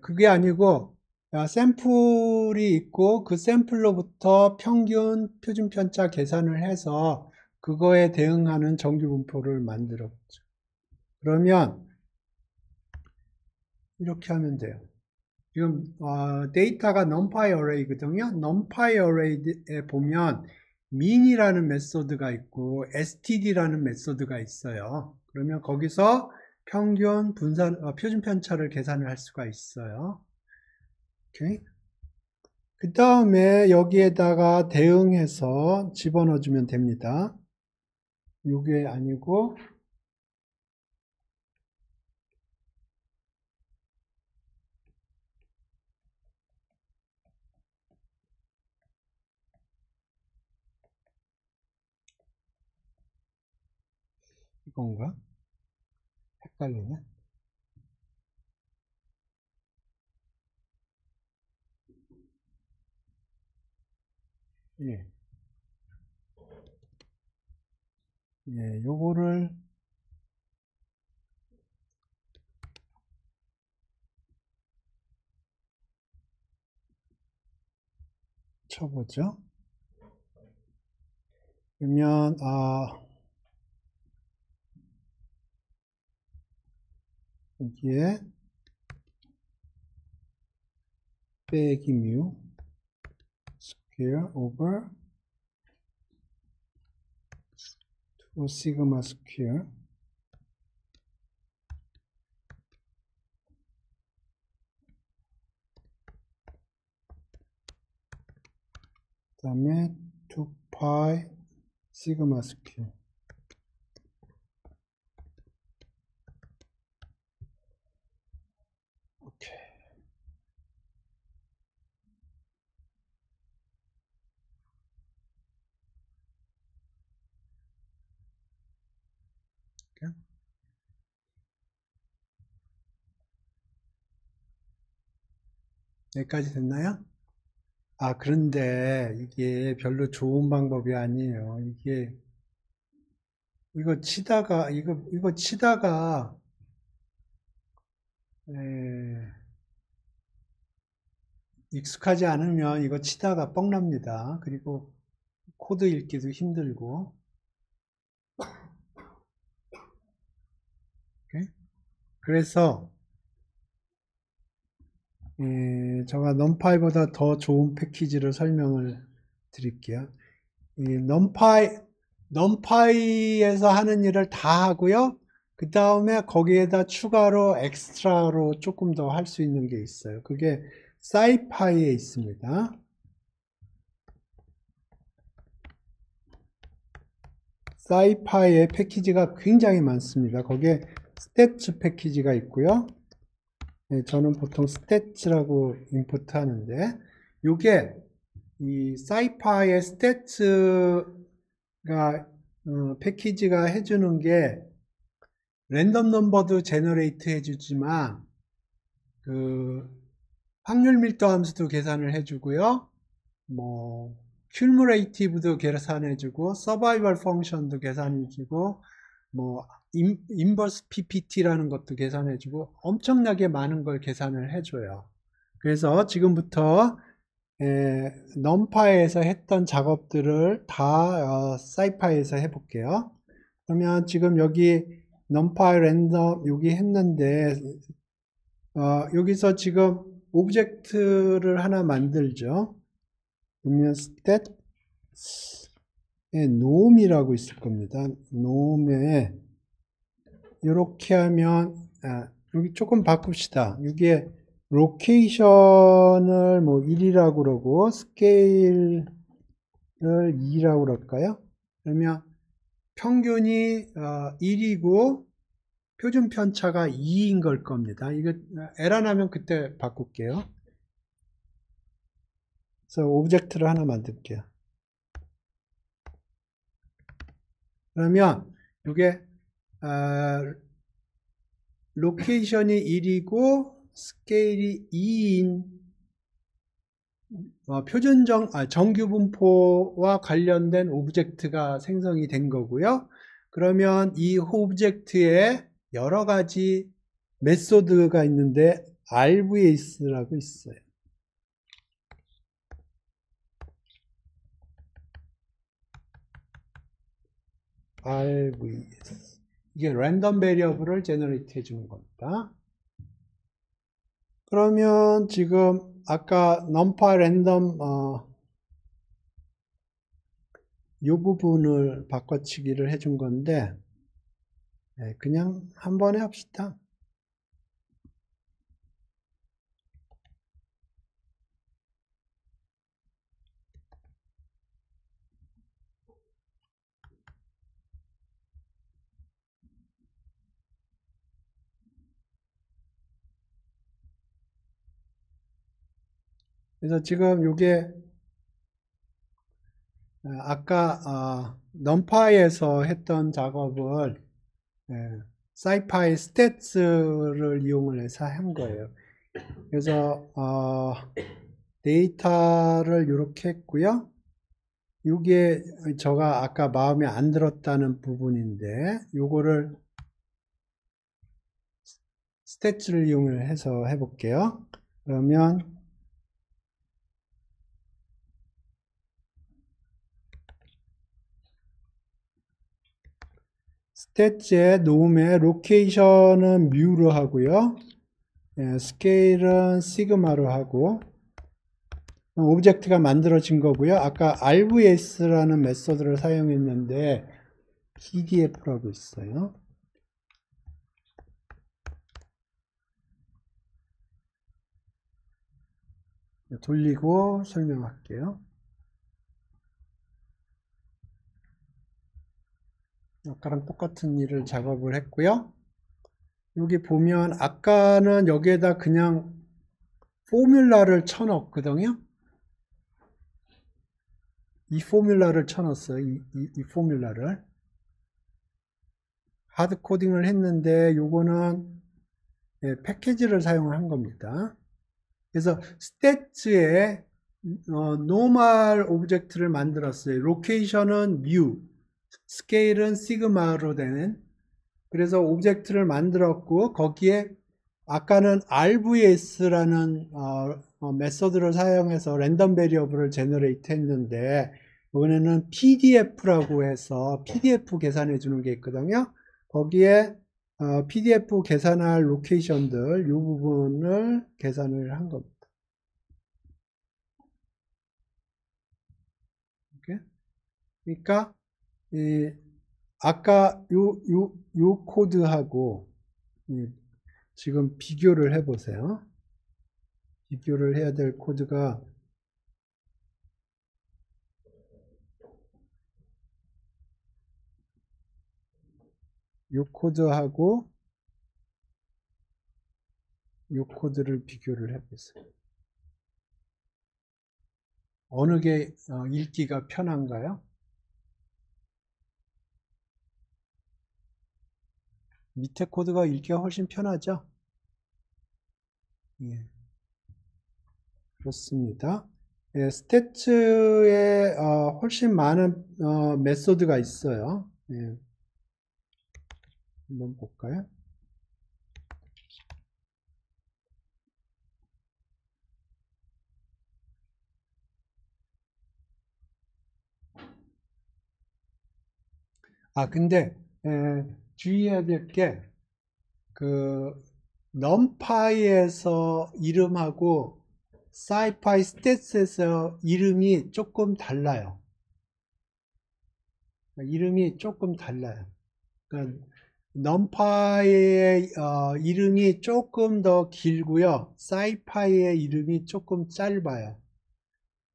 그게 아니고 샘플이 있고 그 샘플로부터 평균 표준편차 계산을 해서 그거에 대응하는 정규분포를 만들어 보죠. 그러면 이렇게 하면 돼요. 지금 데이터가 numpy array거든요. numpy array에 보면 min이라는 메소드가 있고 std라는 메소드가 있어요. 그러면 거기서 평균 분산 표준 편차를 계산을 할 수가 있어요. 오케이. 그 다음에 여기에다가 대응해서 집어넣어 주면 됩니다. 이게 아니고 이건가? 헷갈리네. 예. 예, 요거를 쳐보죠. 그러면 여기에 빼기 뮤 square over 2 sigma square 그 다음에 2파이 시그마 스퀘어. 오케이. 여기까지 됐나요? 그런데 이게 별로 좋은 방법이 아니에요. 이거 치다가, 익숙하지 않으면 이거 치다가 뻥납니다. 그리고 코드 읽기도 힘들고. 오케이? 그래서, 제가 numpy보다 더 좋은 패키지를 설명을 드릴게요. 이 numpy에서 하는 일을 다 하고요. 그 다음에 거기에다 추가로 엑스트라로 조금 더 할 수 있는 게 있어요. 그게 scipy에 있습니다. scipy의 패키지가 굉장히 많습니다. 거기에 stats 패키지가 있고요. 저는 보통 stats라고 인풋 하는데, 요게 이 scipy의 stats가 패키지가 해주는 게 랜덤 넘버도 제너레이트 해주지만 그 확률 밀도 함수도 계산을 해주고요. 뭐 큐뮬레이티브도 계산해주고 서바이벌 펑션도 계산해주고 뭐 인버스 PPT라는 것도 계산해주고 엄청나게 많은 걸 계산을 해줘요. 그래서 지금부터 넘파에서 했던 작업들을 다 사이파에서 해볼게요. 그러면 지금 여기 넘파 랜덤 여기 했는데 여기서 지금 오브젝트를 하나 만들죠. 그러면 stat 놈이라고 있을 겁니다. 놈에 이렇게 하면 여기 조금 바꿉시다. 여기에 로케이션을 뭐 1이라고 그러고 스케일을 2라고 그럴까요? 그러면 평균이 1이고 표준 편차가 2인 걸 겁니다. 이거 에러 나면 그때 바꿀게요. 그래서 오브젝트를 하나 만들게요. 그러면 이게 로케이션이 1이고 스케일이 2인 정규 분포와 관련된 오브젝트가 생성이 된 거고요. 그러면 이 오브젝트에 여러 가지 메소드가 있는데 RVS라고 있어요. RVS. 이게 랜덤 베리어블을 제너레이트 해주는 겁니다. 그러면 지금 아까 numpy 랜덤 이 부분을 바꿔치기를 해준 건데 그냥 한 번에 합시다. 그래서 지금 이게 아까 numpy에서 했던 작업을 scipy stats를 이용을 해서 한 거예요. 그래서 데이터를 이렇게 했고요. 이게 제가 아까 마음에 안 들었다는 부분인데 요거를 스태츠를 이용해서 해볼게요. 그러면 스태츠의 놓음의 로케이션은 뮤로 하고요. 스케일은 시그마로 하고 오브젝트가 만들어진 거고요. 아까 RVS라는 메소드를 사용했는데 PDF라고 있어요. 돌리고 설명할게요. 아까랑 똑같은 일을 작업을 했고요. 여기 보면 아까는 여기에다 그냥 포뮬라를 쳐넣었거든요. 이 포뮬라를 쳐넣었어요. 이 포뮬라를. 하드 코딩을 했는데 요거는 패키지를 사용한 겁니다. 그래서 스태츠에 노멀 오브젝트를 만들었어요. 로케이션은 뮤, 스케일은 시그마로 되는. 그래서 오브젝트를 만들었고 거기에 아까는 RVS라는 메소드를 사용해서 랜덤 베리어블을 제너레이트 했는데 이번에는 PDF라고 해서 PDF 계산해 주는 게 있거든요. 거기에 PDF 계산할 로케이션들 이 부분을 계산을 한 겁니다. 이렇게. 그러니까 아까 요 코드하고 지금 비교를 해보세요. 비교를 해야 될 코드가 요 코드하고 요 코드를 비교를 해보세요. 어느 게 읽기가 편한가요? 밑에 코드가 읽기가 훨씬 편하죠? 예, 그렇습니다. 예, 스태츠에 훨씬 많은 메소드가 있어요. 예, 한번 볼까요? 근데 주의해야 될 게 그 numpy에서 이름하고 scipy stats에서 이름이 조금 달라요. 이름이 조금 달라요. 그러니까 numpy의 이름이 조금 더 길고요. scipy의 이름이 조금 짧아요.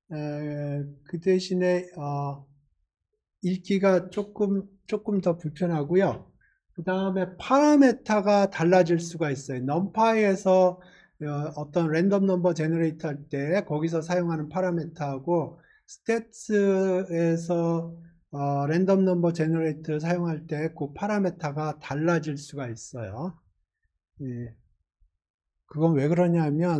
그 대신에 읽기가 조금 더 불편하고요. 그 다음에 파라메타가 달라질 수가 있어요. numpy에서 어떤 랜덤 넘버 제너레이터 할 때 거기서 사용하는 파라메타하고 스태츠에서 랜덤 넘버 제너레이터 사용할 때 그 파라메타가 달라질 수가 있어요. 예. 그건 왜 그러냐면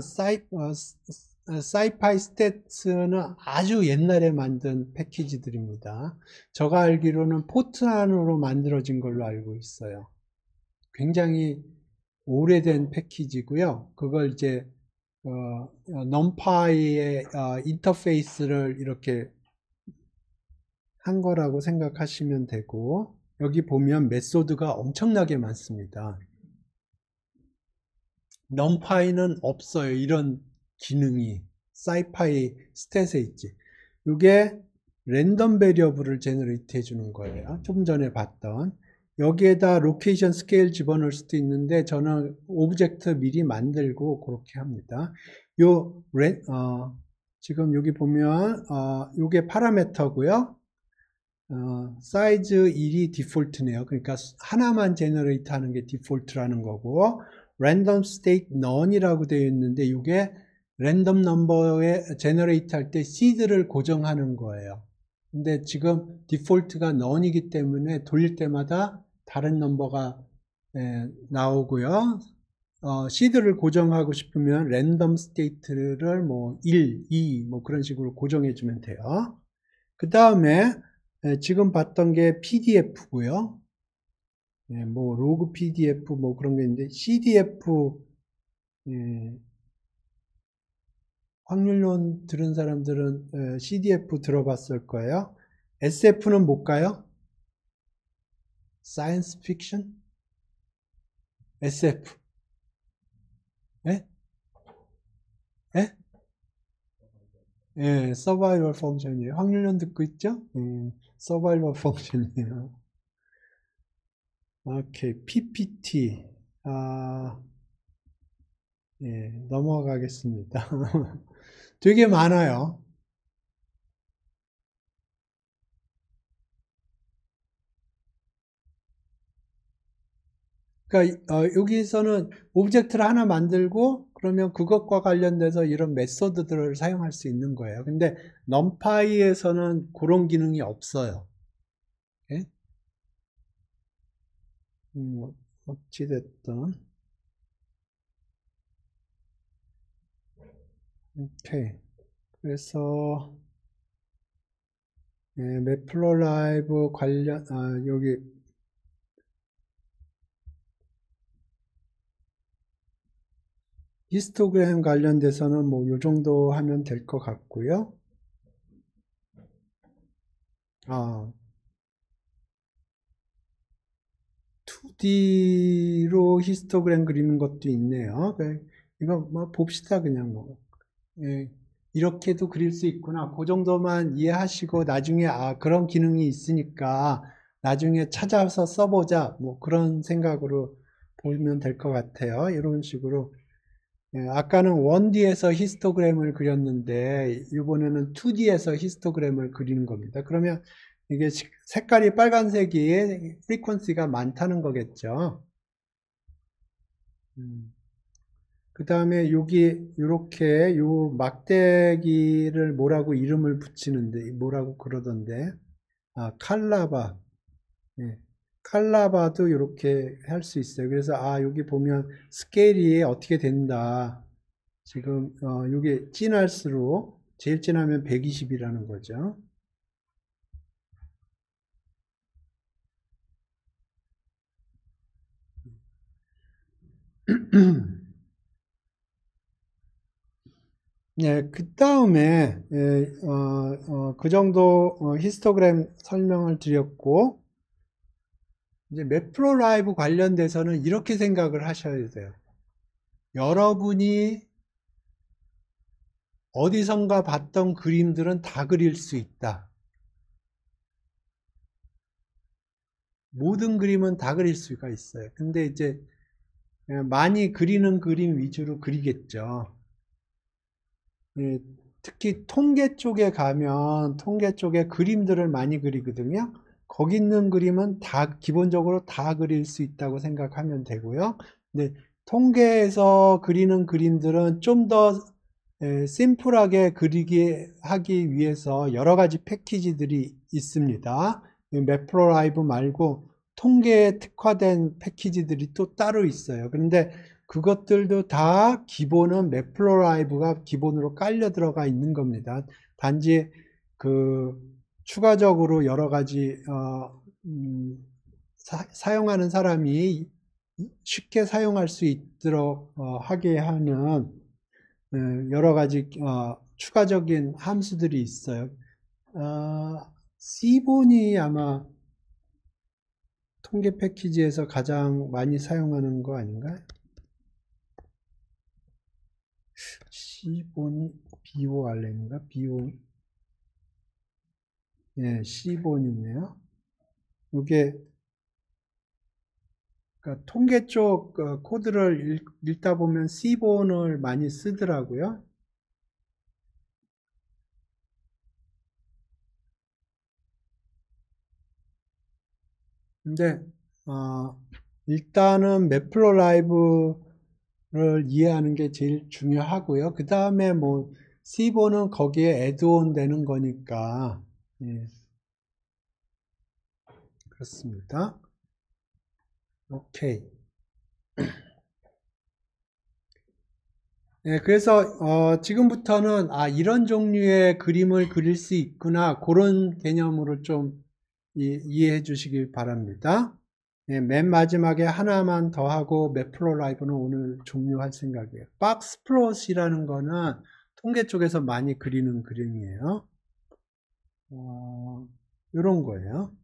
사이파이 스태츠는 아주 옛날에 만든 패키지들입니다. 제가 알기로는 포트란으로 만들어진 걸로 알고 있어요. 굉장히 오래된 패키지고요. 그걸 이제 numpy의 인터페이스를 이렇게 한 거라고 생각하시면 되고 여기 보면 메소드가 엄청나게 많습니다. numpy는 없어요. 이런 기능이 scipy 스탯에 있지. 이게 랜덤 베리어블을 제너레이트 해주는 거예요. 좀 전에 봤던. 여기에다 로케이션 스케일 집어넣을 수도 있는데 저는 오브젝트 미리 만들고 그렇게 합니다. 지금 여기 보면 요게 파라미터고요. 사이즈 1이 디폴트네요. 그러니까 하나만 제너레이트 하는 게 디폴트라는 거고, 랜덤 스테이트 none이라고 되어 있는데 이게 랜덤 넘버에 제너레이트 할 때 시드를 고정하는 거예요. 근데 지금 디폴트가 none이기 때문에 돌릴 때마다 다른 넘버가 나오고요. 시드를 고정하고 싶으면 랜덤 스테이트를 뭐 1, 2 뭐 그런 식으로 고정해 주면 돼요. 그 다음에 지금 봤던 게 PDF고요. 뭐 로그 PDF 뭐 그런 게 있는데 CDF 확률론 들은 사람들은 CDF 들어봤을 거예요. SF는 뭘까요? 사이언스 픽션? SF. 예? 예? 예, 서바이벌 펑션이에요. 확률론 듣고 있죠? 서바이벌 펑션이에요. 오케이, PPT. 예, 넘어가겠습니다. 되게 많아요. 그러니까 여기서는 오브젝트를 하나 만들고 그러면 그것과 관련돼서 이런 메소드들을 사용할 수 있는 거예요. 근데 numpy에서는 그런 기능이 없어요. 예? 어찌됐든 오케이. 그래서 매플로라이브 관련 여기 히스토그램 관련돼서는 뭐 요 정도 하면 될 것 같고요. 2D로 히스토그램 그리는 것도 있네요. 이거 뭐 봅시다 그냥 뭐. 예, 이렇게도 그릴 수 있구나. 그 정도만 이해하시고 나중에 그런 기능이 있으니까 나중에 찾아서 써보자. 뭐 그런 생각으로 보면 될 것 같아요. 이런 식으로. 아까는 1D에서 히스토그램을 그렸는데 이번에는 2D에서 히스토그램을 그리는 겁니다. 그러면 이게 색깔이 빨간색이 프리퀀시가 많다는 거겠죠. 그 다음에 여기 이렇게 요 막대기를 뭐라고 이름을 붙이는데 뭐라고 그러던데 칼라바. 예. 칼라바도 이렇게 할 수 있어요. 그래서 여기 보면 스케일이 어떻게 된다. 지금 이게 진할수록 제일 진하면 120이라는 거죠. 예, 그 다음에 그 정도 히스토그램 설명을 드렸고 이제 매프로라이브 관련돼서는 이렇게 생각을 하셔야 돼요. 여러분이 어디선가 봤던 그림들은 다 그릴 수 있다. 모든 그림은 다 그릴 수가 있어요. 근데 이제 많이 그리는 그림 위주로 그리겠죠. 예, 특히 통계 쪽에 가면 통계 쪽에 그림들을 많이 그리거든요. 거기 있는 그림은 다 기본적으로 다 그릴 수 있다고 생각하면 되고요. 근데 통계에서 그리는 그림들은 좀 더 심플하게 그리게 하기 위해서 여러 가지 패키지들이 있습니다. 매프로라이브 말고 통계에 특화된 패키지들이 또 따로 있어요. 그런데 그것들도 다 기본은 매플로라이브가 기본으로 깔려 들어가 있는 겁니다. 단지 그 추가적으로 여러 가지 사용하는 사람이 쉽게 사용할 수 있도록 하게 하는 여러 가지 추가적인 함수들이 있어요. C본이 아마 통계 패키지에서 가장 많이 사용하는 거 아닌가? C본이 BORN인가? BO, 예, C본이네요. 이게 그러니까 통계 쪽 코드를 읽다 보면 C본을 많이 쓰더라고요. 근데 일단은 맵플로 라이브를 이해하는 게 제일 중요하고요. 그 다음에 뭐 C본은 거기에 애드온 되는 거니까 예, 그렇습니다. 오케이. 네, 그래서 지금부터는 이런 종류의 그림을 그릴 수 있구나 그런 개념으로 좀 이해해 주시길 바랍니다. 네, 맨 마지막에 하나만 더 하고 맵플로 라이브는 오늘 종료할 생각이에요. 박스 플롯이라는 거는 통계 쪽에서 많이 그리는 그림이에요. 이런 거예요.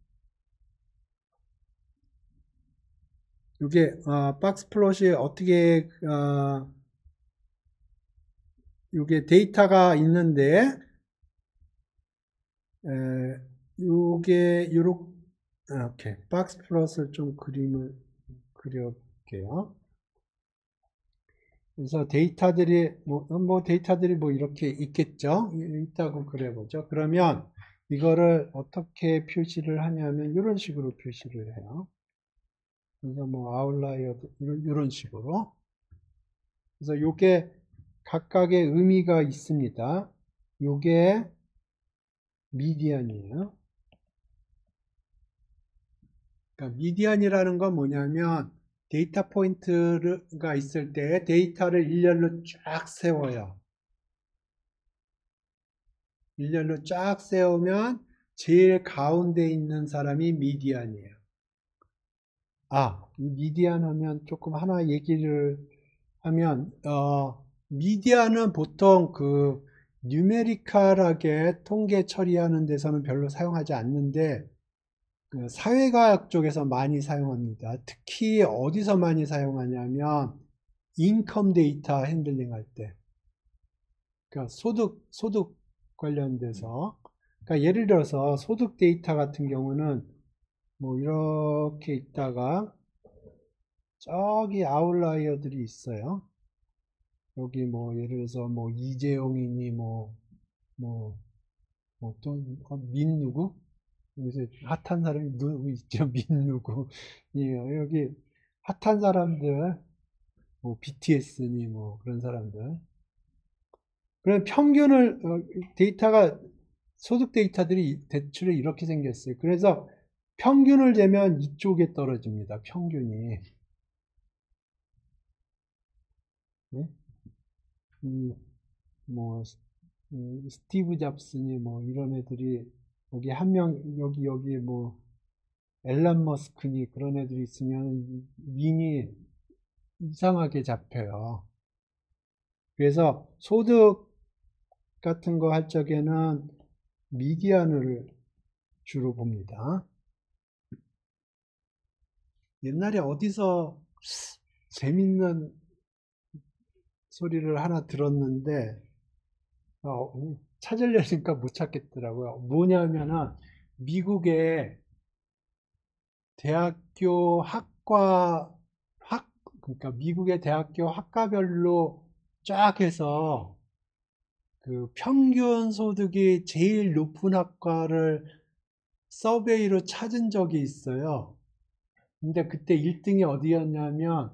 이게 박스 플롯이 어떻게 이게 데이터가 있는데 요게 이렇게 박스 플롯을 좀 그림을 그려볼게요. 그래서 데이터들이 데이터들이 뭐 이렇게 있겠죠. 있다고 그려보죠. 그러면 이거를 어떻게 표시를 하냐면 이런 식으로 표시를 해요. 그래서 뭐 아웃라이어 이런 식으로. 그래서 요게 각각의 의미가 있습니다. 요게 미디안이에요. 그러니까 미디안이라는 건 뭐냐면 데이터 포인트가 있을 때 데이터를 일렬로 쫙 세워요. 일렬로 쫙 세우면 제일 가운데 있는 사람이 미디안이에요. 이 미디안 하면 조금 하나 얘기를 하면 미디안은 보통 그 뉴메리컬하게 통계 처리하는 데서는 별로 사용하지 않는데 그 사회과학 쪽에서 많이 사용합니다. 특히 어디서 많이 사용하냐면 인컴 데이터 핸들링 할 때, 그러니까 소득 관련돼서, 그러니까 예를 들어서 소득 데이터 같은 경우는 뭐 이렇게 있다가 저기 아웃라이어들이 있어요. 여기 뭐 예를 들어서 뭐 이재용이니 또 민누구? 요새 핫한 사람이 누구 있죠? 민누구. 예, 여기 핫한 사람들, 뭐 BTS니 뭐 그런 사람들. 그럼 평균을 데이터가 소득 데이터들이 대충 이렇게 생겼어요. 그래서 평균을 재면 이쪽에 떨어집니다. 평균이. 네? 뭐 스티브 잡스니 뭐 이런 애들이 여기 한 명 여기 뭐 앨런 머스크니 그런 애들이 있으면 윈이 이상하게 잡혀요. 그래서 소득 같은 거 할 적에는 미디안을 주로 봅니다. 옛날에 어디서 재밌는 소리를 하나 들었는데 찾으려니까 못 찾겠더라고요. 뭐냐면은 미국의 대학교 그러니까 미국의 대학교 학과별로 쫙 해서 그 평균 소득이 제일 높은 학과를 서베이로 찾은 적이 있어요. 근데 그때 1등이 어디였냐면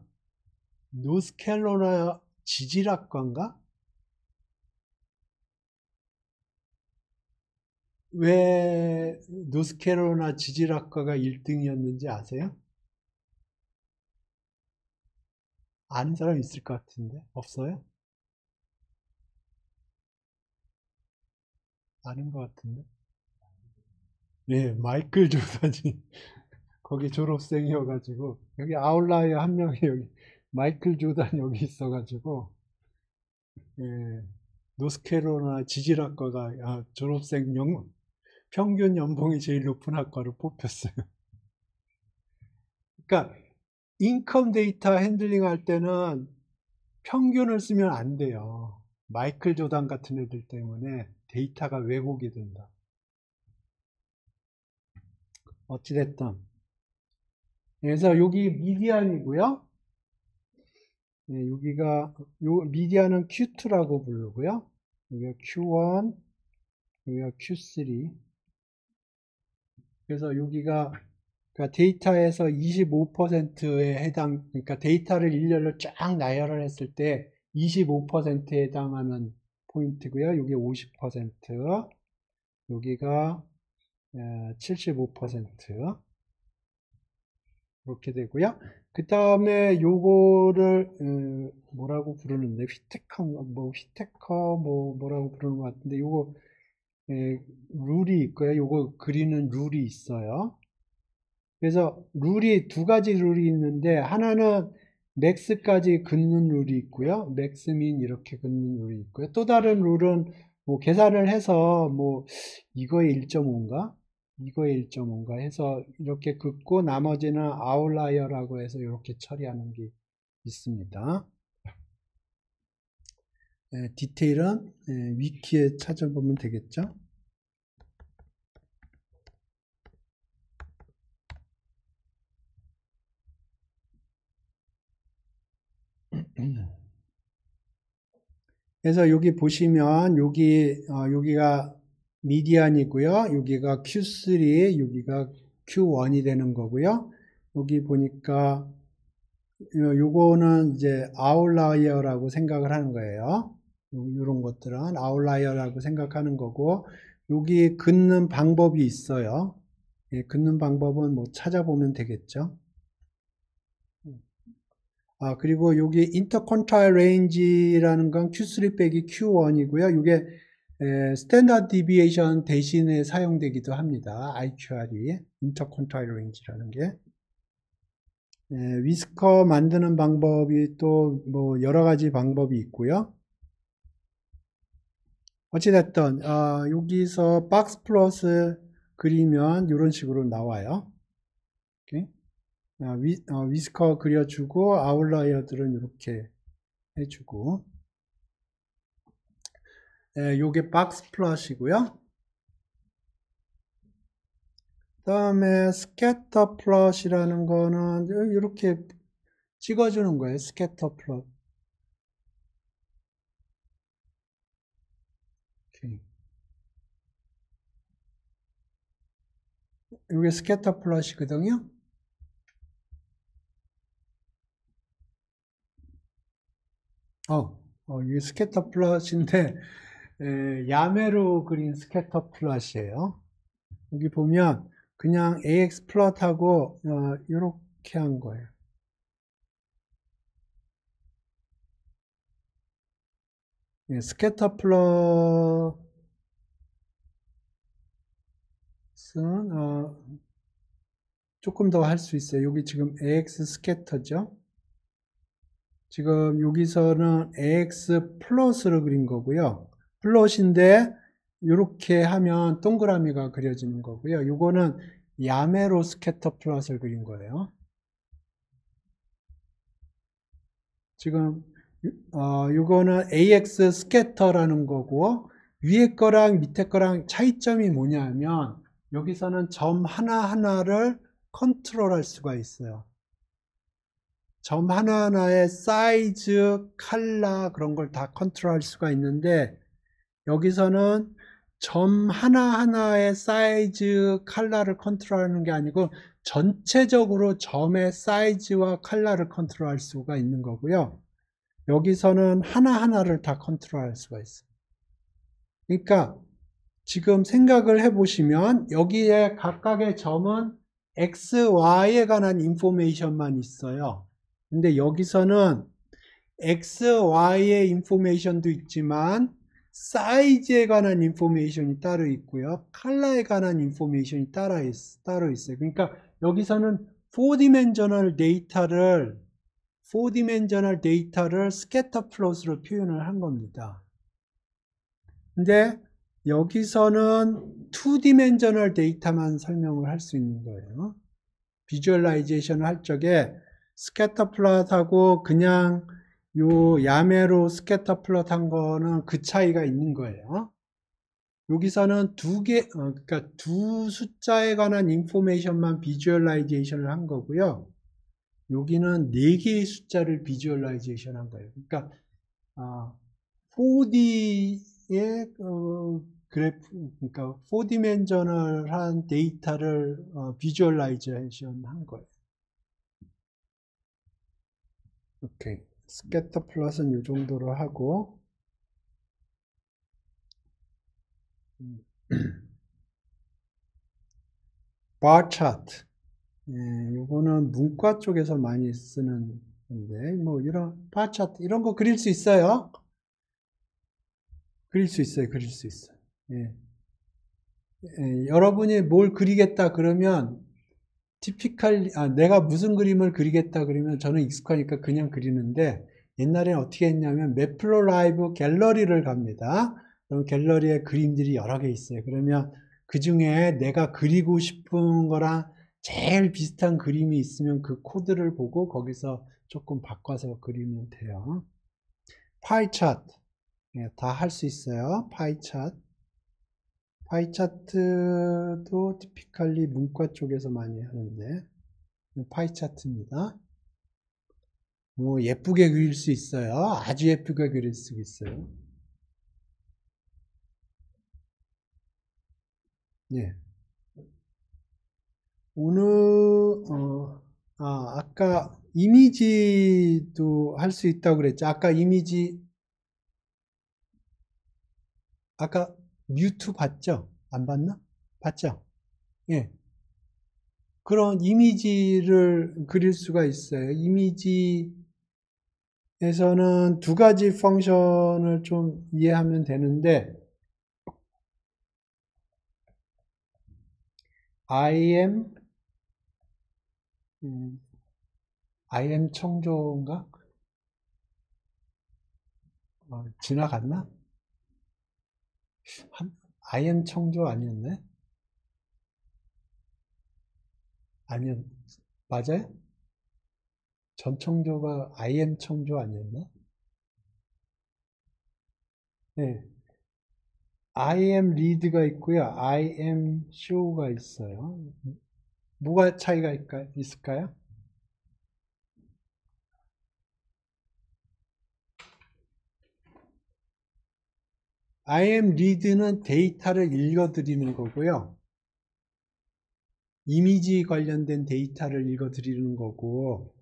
노스캐롤라이나 지질학과인가? 왜 노스캐롤라이나 지질학과가 1등이었는지 아세요? 아는 사람 있을 것 같은데 없어요? 아는 것 같은데? 네, 마이클 조던이 거기 졸업생이어가지고 여기 아웃라이어 한 명이 여기 마이클 조단 여기 있어가지고 예, 노스캐롤라이나 지질학과가 졸업생 평균 연봉이 제일 높은 학과로 뽑혔어요. 그러니까 인컴 데이터 핸들링 할 때는 평균을 쓰면 안 돼요. 마이클 조단 같은 애들 때문에 데이터가 왜곡이 된다. 어찌됐든. 그래서 여기 미디안이고요. 네, 여기가, 미디안은 Q2라고 부르고요. 여기가 Q1, 여기가 Q3. 그래서 여기가 그러니까 데이터에서 25%에 해당, 그러니까 데이터를 일렬로 쫙 나열을 했을 때 25%에 해당하는 포인트고요. 여기 50%, 여기가 75% 이렇게 되고요. 그 다음에 요거를 뭐라고 부르는데 휘테커 뭐라고 부르는 것 같은데 요거 룰이 있고요. 요거 그리는 룰이 있어요. 그래서 룰이 두 가지 룰이 있는데 하나는 맥스까지 긋는 룰이 있고요. 맥스민 이렇게 긋는 룰이 있고요. 또 다른 룰은 뭐 계산을 해서 뭐 이거의 1.5인가? 이거의 1.5인가 해서 이렇게 긋고 나머지는 아웃라이어라고 해서 이렇게 처리하는 게 있습니다. 디테일은 위키에 찾아보면 되겠죠. 그래서 여기 보시면 여기가 미디안이고요. 여기가 Q3, 여기가 Q1이 되는 거고요. 여기 보니까 요거는 이제 아웃라이어라고 생각을 하는 거예요. 이런 것들은 아웃라이어라고 생각하는 거고 여기 긋는 방법이 있어요. 긋는 방법은 뭐 찾아보면 되겠죠. 그리고 여기 인터컨타일 레인지라는 건 Q3 빼기 Q1이고요. 이게 스탠다드 디비에이션 대신에 사용되기도 합니다. IQR이 인터컨타일 레인지라는 게 위스커 만드는 방법이 또 뭐 여러 가지 방법이 있고요. 어찌됐든 여기서 박스 플러스 그리면 이런 식으로 나와요. 오케이? 위스커 그려주고 아웃라이어들은 이렇게 해주고 요게 박스 플롯이고요. 그 다음에 스캐터 플롯이라는 거는 이렇게 찍어주는 거예요. 스캐터 플롯. 이게 스캐터 플롯이거든요. 이게 스캐터 플롯인데 야매로 그린 스캐터 플롯이에요. 여기 보면 그냥 AX 플롯하고 이렇게 한 거예요. 스캐터 플롯은 조금 더 할 수 있어요. 여기 지금 AX 스캐터죠. 지금 여기서는 AX 플롯으로 그린 거고요. 플롯인데 이렇게 하면 동그라미가 그려지는 거고요. 이거는 야매로 스캐터 플롯을 그린 거예요. 지금 이거는 AX 스캐터라는 거고 위에 거랑 밑에 거랑 차이점이 뭐냐면 여기서는 점 하나하나를 컨트롤할 수가 있어요. 점 하나하나의 사이즈, 컬러 그런 걸 다 컨트롤할 수가 있는데 여기서는 점 하나하나의 사이즈, 컬러를 컨트롤하는 게 아니고 전체적으로 점의 사이즈와 컬러를 컨트롤할 수가 있는 거고요. 여기서는 하나하나를 다 컨트롤할 수가 있어요. 그러니까 지금 생각을 해보시면 여기에 각각의 점은 X, Y에 관한 인포메이션만 있어요. 근데 여기서는 X, Y의 인포메이션도 있지만 사이즈에 관한 인포메이션이 따로 있고요. 컬러에 관한 인포메이션이 따로 있어요. 그러니까 여기서는 4디멘셔널 데이터를 스캐터 플롯으로 표현을 한 겁니다. 근데 여기서는 2디멘셔널 데이터만 설명을 할 수 있는 거예요. 비주얼라이제이션을 할 적에 스캐터 플롯하고 그냥 요 야매로 스캐터 플롯 한 거는 그 차이가 있는 거예요. 여기서는 그러니까 두 숫자에 관한 인포메이션만 비주얼라이제이션을 한 거고요. 여기는 네 개의 숫자를 비주얼라이제이션 한 거예요. 그러니까 4D의 그래프, 그러니까 4디멘저널한 데이터를 비주얼라이제이션 한 거예요. 오케이. 스캐터 플롯은 이 정도로 하고 바 차트. 요거는 문과 쪽에서 많이 쓰는 건데, 뭐, 이런, 바 차트, 이런 거 그릴 수 있어요. 그릴 수 있어요. 그릴 수 있어요. 예. 여러분이 뭘 그리겠다 그러면, 내가 무슨 그림을 그리겠다 그러면 저는 익숙하니까 그냥 그리는데, 옛날엔 어떻게 했냐면, 매플로 라이브 갤러리를 갑니다. 그럼 갤러리에 그림들이 여러 개 있어요. 그러면 그 중에 내가 그리고 싶은 거랑 제일 비슷한 그림이 있으면 그 코드를 보고 거기서 조금 바꿔서 그리면 돼요. 파이 차트. 다 할 수 있어요. 파이 차트. 파이 차트도 티피컬리 문과 쪽에서 많이 하는데 파이 차트입니다. 뭐 예쁘게 그릴 수 있어요. 아주 예쁘게 그릴 수 있어요. 예. 오늘 아까 이미지도 할 수 있다고 그랬죠. 아까 뮤트 봤죠? 안 봤나? 봤죠? 예. 그런 이미지를 그릴 수가 있어요. 이미지에서는 두 가지 펑션을 좀 이해하면 되는데, IM, IM 청조인가? 지나갔나? IM 청조 아니었네? 아니었, 맞아요? 전 청조가 IM 청조 아니었나? 네. IM 리드가 있고요. IM show가 있어요. 뭐가 차이가 있을까요? IM 리드는 데이터를 읽어드리는 거고요. 이미지 관련된 데이터를 읽어드리는 거고,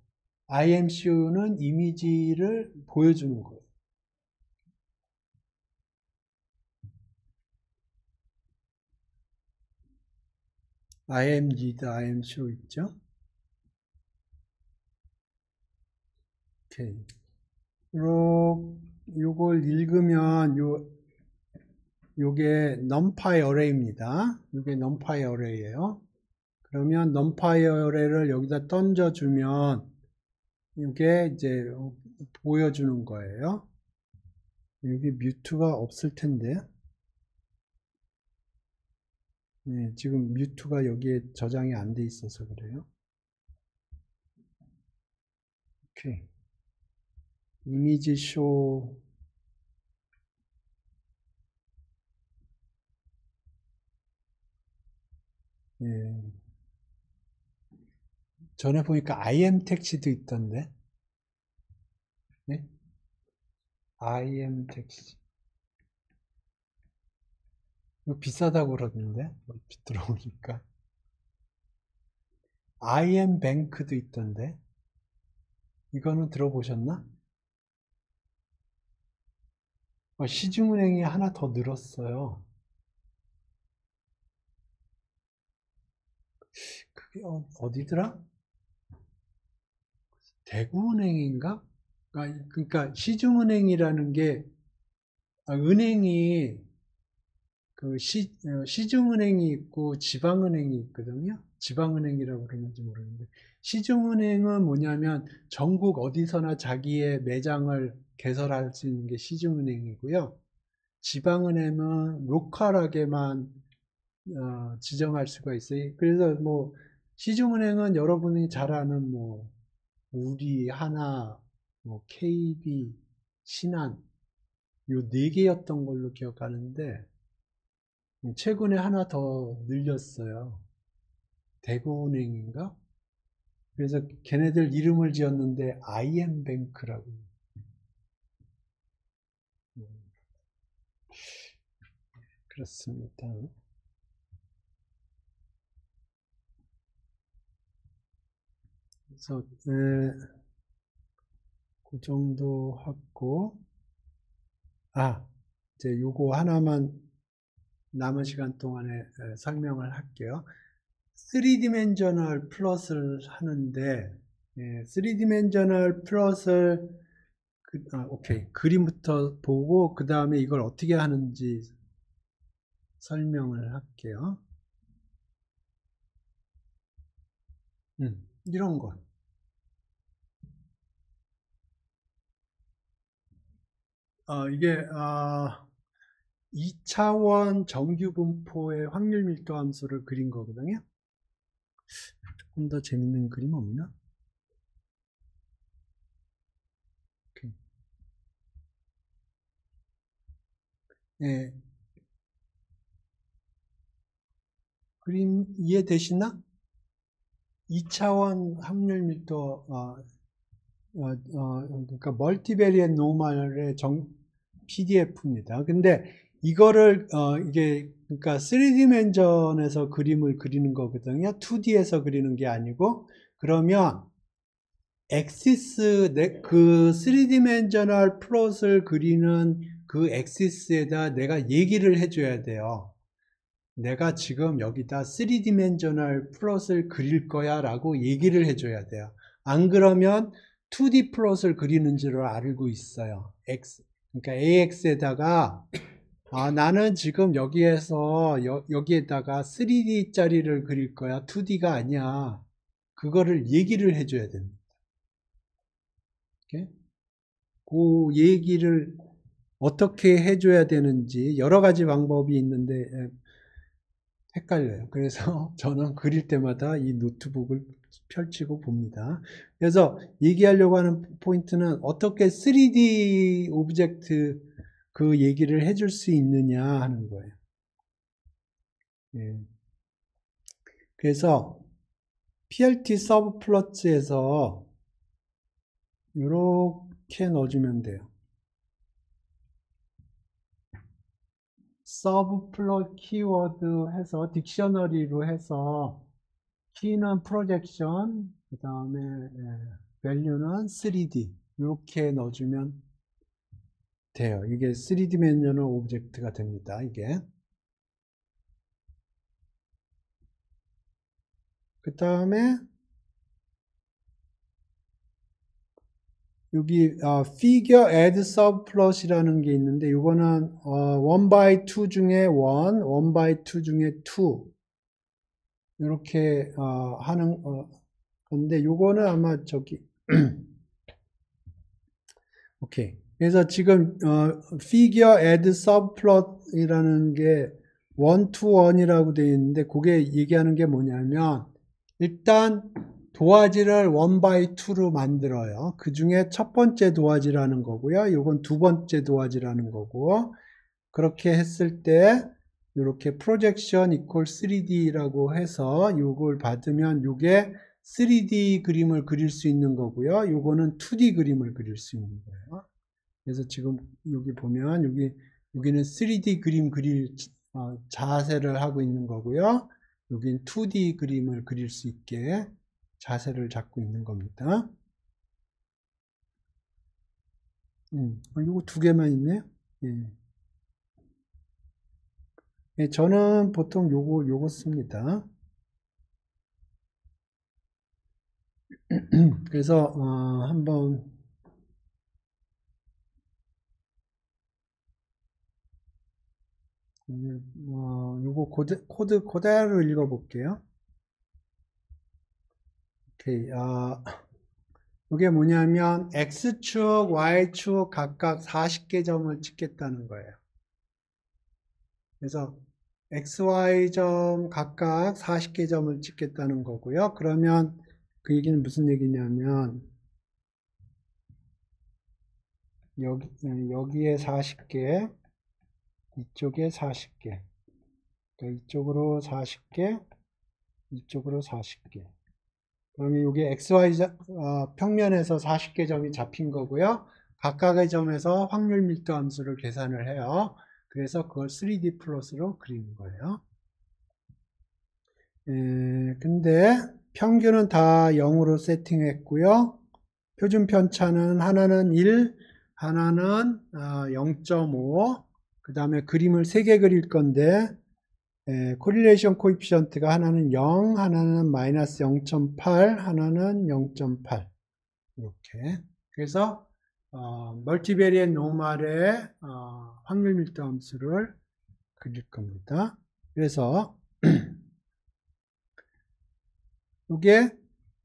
IM show는 이미지를 보여주는 거예요. IM read, IM show 있죠? 오케이. 요걸 읽으면 요게 numpy array입니다. 요게 numpy array예요. 그러면 numpy array를 여기다 던져주면 이게 이제 보여주는 거예요. 여기 뮤트가 없을 텐데. 네, 지금 뮤트가 여기에 저장이 안 돼 있어서 그래요. 오케이. 이미지 쇼. 예. 전에 보니까 IM 택시도 있던데. 네? IM 택시. 이거 비싸다고 그러던데. 얼핏 들어오니까. IM 뱅크도 있던데. 이거는 들어보셨나? 시중은행이 하나 더 늘었어요. 그게 어디더라? 대구은행인가? 그러니까 시중은행이라는 게 은행이 시중은행이 있고 지방은행이 있거든요. 지방은행이라고 그러는지 모르는데 시중은행은 뭐냐면 전국 어디서나 자기의 매장을 개설할 수 있는 게 시중은행이고요. 지방은행은 로컬하게만 지정할 수가 있어요. 그래서 뭐 시중은행은 여러분이 잘 아는 뭐 우리, 하나, 뭐 KB, 신한 요 네 개였던 걸로 기억하는데 최근에 하나 더 늘렸어요. 대구은행인가? 그래서 걔네들 이름을 지었는데 IM뱅크라고. 그렇습니다. 그래서 그 정도 하고 이제 요거 하나만 남은 시간 동안에 설명을 할게요. 3디멘셔널 플롯을 하는데 3디멘셔널 플롯을 오케이. 그림부터 보고 그 다음에 이걸 어떻게 하는지 설명을 할게요. 이런 거. 이게 2차원 정규 분포의 확률 밀도 함수를 그린 거거든요. 조금 더 재밌는 그림 없나? 오케이. 네. 그림 이해되시나? 2차원 확률 밀도 그러니까 멀티베리엣 노멀의 PDF입니다. 근데 이거를 이게 그러니까 3디멘전에서 그림을 그리는 거거든요. 2D에서 그리는 게 아니고 그러면 엑시스 그 3디멘셔널 플롯을 그리는 그 엑시스에다 내가 얘기를 해줘야 돼요. 내가 지금 여기다 3디멘셔널 플롯을 그릴 거야 라고 얘기를 해줘야 돼요. 안 그러면 2D 플롯을 그리는 줄 알고 있어요. 그러니까 AX에다가 나는 지금 여기에서 여기에다가 3D 짜리를 그릴 거야. 2D가 아니야. 그거를 얘기를 해줘야 됩니다. 이렇게? 그 얘기를 어떻게 해줘야 되는지 여러 가지 방법이 있는데 헷갈려요. 그래서 저는 그릴 때마다 이 노트북을 펼치고 봅니다. 그래서 얘기하려고 하는 포인트는 어떻게 3D 오브젝트 그 얘기를 해줄 수 있느냐 하는 거예요. 예. 그래서 PLT 서브 플러츠에서 이렇게 넣어주면 돼요. 서브 플롯 키워드 해서 딕셔너리로 해서 키는 프로젝션, 그 다음에 밸류는 3D 이렇게 넣어주면 돼요. 이게 3디멘셔널 오브젝트가 됩니다. 이게 그 다음에 여기 figure add subplot이라는 게 있는데 이거는 1/2 중에 1, 1/2 중에 2 이렇게 하는 건데 요거는 아마 저기 오케이. 그래서 지금 figure add subplot이라는 게 1 to 1이라고 되어 있는데 그게 얘기하는 게 뭐냐면 일단 도화지를 1/2로 만들어요. 그 중에 첫 번째 도화지라는 거고요. 요건 두 번째 도화지라는 거고 그렇게 했을 때 이렇게 projection equal 3D라고 해서 요걸 받으면 요게 3D 그림을 그릴 수 있는 거고요. 요거는 2D 그림을 그릴 수 있는 거예요. 그래서 지금 여기 보면 여기는 3D 그림 그릴 자세를 하고 있는 거고요. 여기는 2D 그림을 그릴 수 있게 자세를 잡고 있는 겁니다. 요거 두 개만 있네요. 예. 예, 저는 보통 요거 씁니다. 그래서 한번 요거 코드 그대로 읽어볼게요. 오케이. 이게 뭐냐면 X축, Y축 각각 40개 점을 찍겠다는 거예요. 그래서 XY점 각각 40개 점을 찍겠다는 거고요. 그러면 그 얘기는 무슨 얘기냐면 여기에 40개, 이쪽에 40개. 그러니까 이쪽으로 40개, 이쪽으로 40개. 그러면 이게 XY 평면에서 40개 점이 잡힌 거고요. 각각의 점에서 확률 밀도 함수를 계산을 해요. 그래서 그걸 3D 플롯으로 그리는 거예요. 근데 평균은 다 0으로 세팅했고요. 표준 편차는 하나는 1, 하나는 0.5. 그 다음에 그림을 3개 그릴 건데 코릴레이션 코이피션트가 하나는 0, 하나는 마이너스 0.8, 하나는 0.8 이렇게. 그래서 멀티베리엣 노멀의 확률 밀도 함수를 그릴 겁니다. 그래서 이게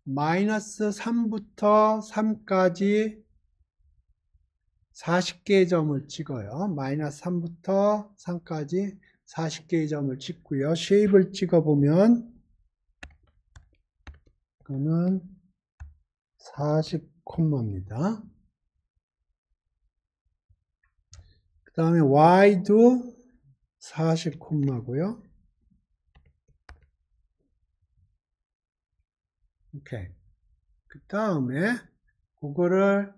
마이너스 3부터 3까지 40개의 점을 찍어요. 마이너스 3부터 3까지 40개의 점을 찍고요. 쉐입을 찍어보면 이거는 40 콤마입니다. 그 다음에 Y도 40 콤마고요. 오케이. 그 다음에 그거를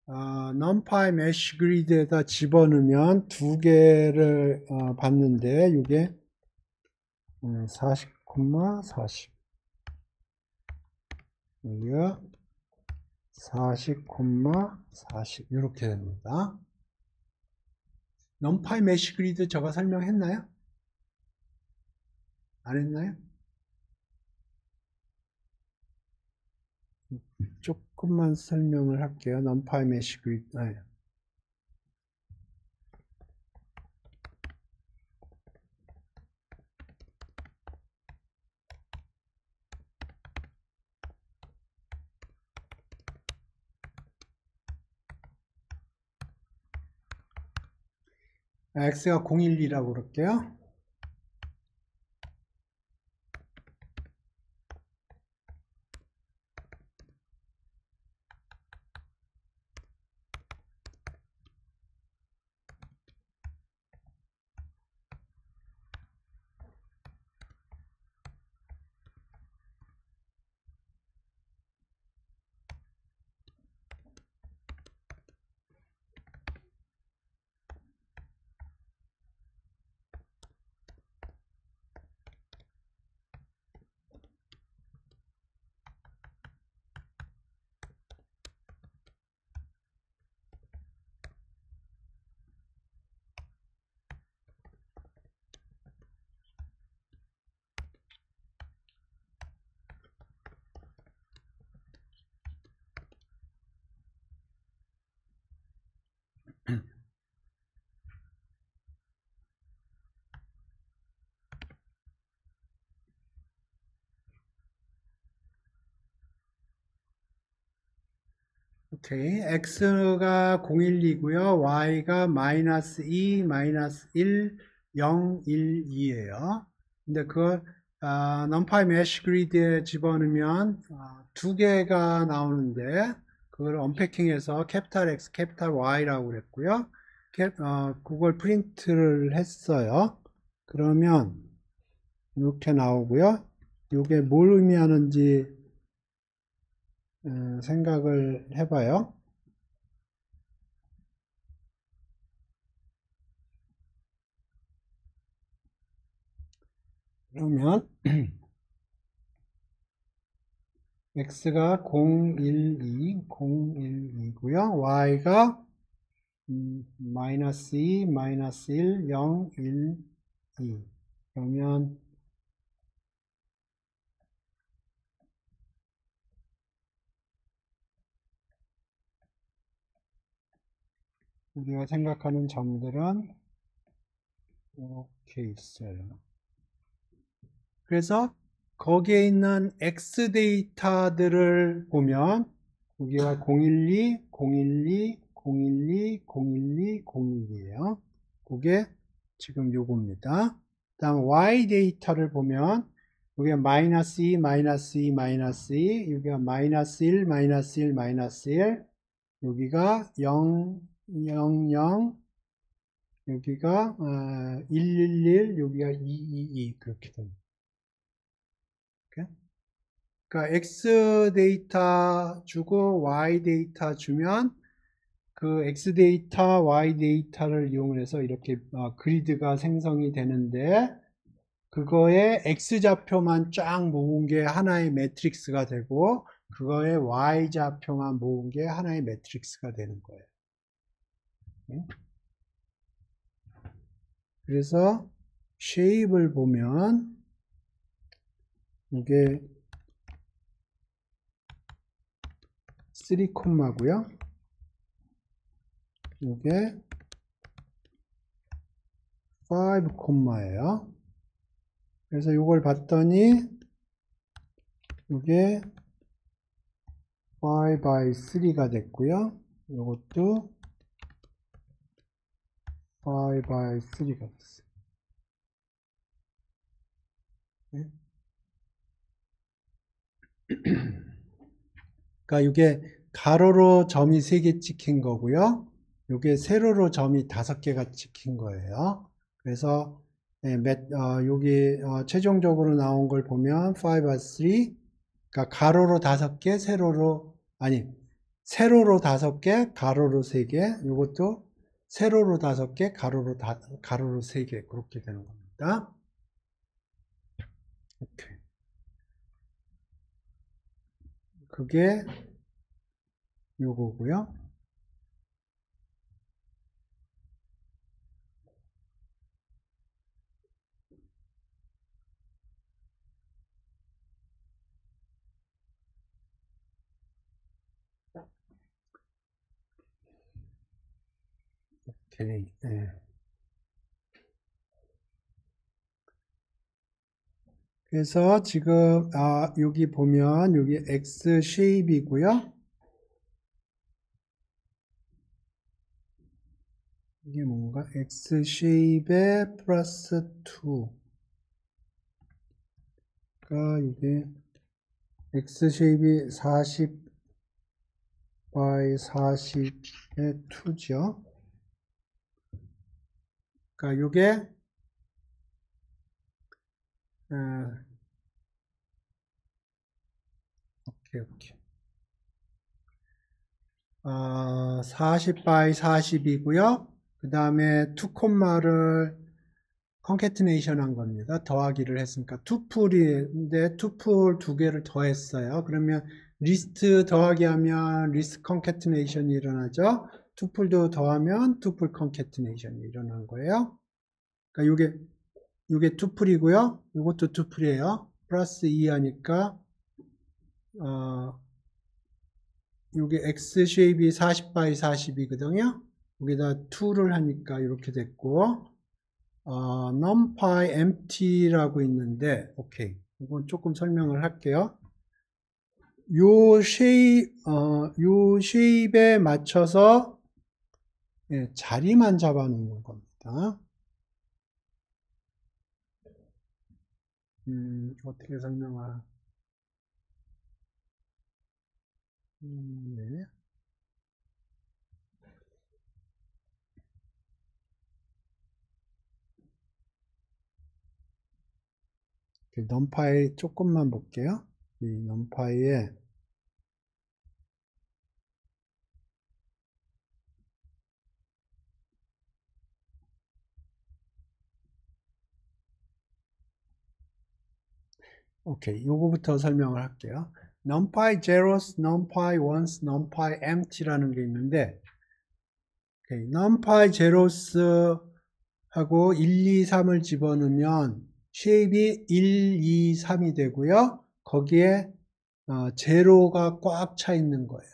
numpy mesh grid에다 집어넣으면 두 개를 봤는데 이게 40, 40 여기가 40, 40 이렇게 됩니다. numpy mesh grid 제가 설명했나요? 안 했나요? 조금만 설명을 할게요. numpy mesh grid. x가 012라고 그럴게요. 오케이. x가 012고요. y가 마이너스 2, 마이너스 1, 0, 1, 2예요. 근데 그걸 numpy mesh grid에 집어넣으면 두 개가 나오는데 그걸 언패킹해서 캐피탈 X, 캐피탈 Y라고 그랬고요. 그걸 프린트를 했어요. 그러면 이렇게 나오고요. 이게 뭘 의미하는지 생각을 해봐요. 그러면 x가 012, 012고요. y가 마이너스 2, 마이너스 1, 0, 1, 2. 그러면 우리가 생각하는 점들은 이렇게 있어요. 그래서 거기에 있는 X 데이터들을 보면 여기가 012, 012, 012, 012, 012예요. 그게 지금 요겁니다. 다음 Y 데이터를 보면 여기가 마이너스 2, 마이너스 2, 마이너스 2, 여기가 마이너스 1, 마이너스 1, 마이너스 1, 여기가 0, 0, 0, 여기가 111, 여기가 222 그렇게 됩니다. 그러니까 X 데이터 주고 Y 데이터 주면 그 X 데이터, Y 데이터를 이용해서 이렇게 그리드가 생성이 되는데 그거에 X 좌표만 쫙 모은 게 하나의 매트릭스가 되고 그거에 Y 좌표만 모은 게 하나의 매트릭스가 되는 거예요. 그래서 쉐입을 보면 이게 3콤마고요. 이게 5콤마예요. 그래서 이걸 봤더니 이게 5 by 3가 됐고요. 이것도 5 by 3가 됐어요. 네? 그러니까 이게 가로로 점이 3개 찍힌 거고요. 이게 세로로 점이 5개가 찍힌 거예요. 그래서 여기 최종적으로 나온 걸 보면 5 by 3, 그러니까 가로로 5개, 세로로 5개, 가로로 3개. 이것도 세로로 5개, 가로로 3개 그렇게 되는 겁니다. 오케이. 그게 요거고요. 오케이. 네. 그래서 지금 여기 보면 여기 X 쉐입이고요. 이게 뭔가 X 쉐입에 플러스 2가 이게 X 쉐입이 40 by 40의 2죠. 그러니까 이게 오케이. 40 by 40이고요. 그 다음에 2콤마를 컨캐티네이션 한 겁니다. 더하기를 했으니까 투풀인데 투풀 2개를 더했어요. 그러면 리스트 더하기 하면 리스트 컨캐티네이션이 일어나죠. 투풀도 더하면 투풀 컨캐티네이션이 일어난 거예요. 그러니까 요게 투풀이고요. 요것도 투풀이에요. 플러스 2 하니까 요게 X 쉐입이 40 by 40이거든요. 여기다 2를 하니까 이렇게 됐고 numpy empty라고 있는데 오케이. 이건 조금 설명을 할게요. 요 쉐입에 맞춰서 자리만 잡아 놓는 겁니다. 어떻게 설명할 네. numpy 조금만 볼게요. 이 numpy에 오케이. 요거부터 설명을 할게요. numpy zeros, numpy ones, numpy empty라는 게 있는데 오케이. numpy zeros 하고 1, 2, 3을 집어넣으면 쉐입이 1, 2, 3이 되고요. 거기에 제로가 꽉 차 있는 거예요.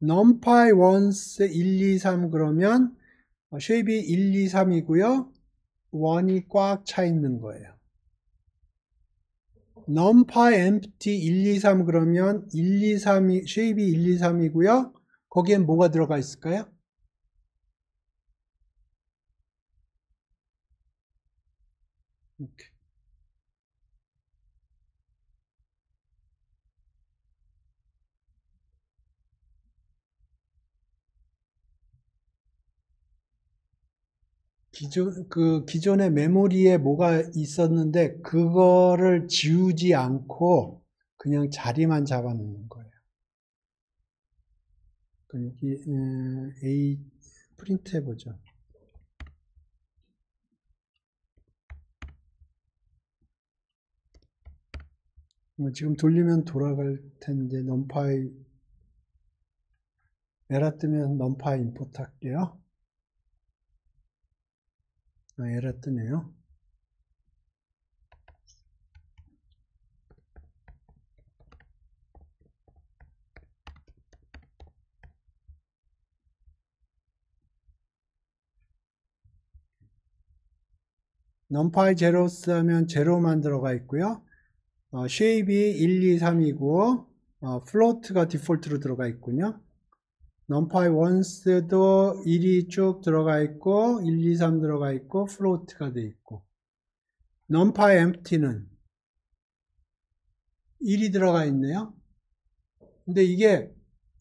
numpy ones 1, 2, 3 그러면 쉐입이 1, 2, 3이고요. 1이 꽉 차 있는 거예요. numpy empty 1, 2, 3 그러면 1, 2, 3이 쉐입이 1, 2, 3이고요. 거기엔 뭐가 들어가 있을까요? 이렇게. 기존의 메모리에 뭐가 있었는데 그거를 지우지 않고 그냥 자리만 잡아놓는 거예요. 여기 A 프린트 해보죠. 지금 돌리면 돌아갈 텐데 넘파이 에러 뜨면 넘파이 임포트 할게요. 에러 뜨네요. numpy zeros 하면 제로만 들어가 있고요. shape이 1, 2, 3이고 float가 디폴트로 들어가 있군요. numpy once도 1이 쭉 들어가 있고 1, 2, 3 들어가 있고 float가 돼 있고 numpy empty는 1이 들어가 있네요. 근데 이게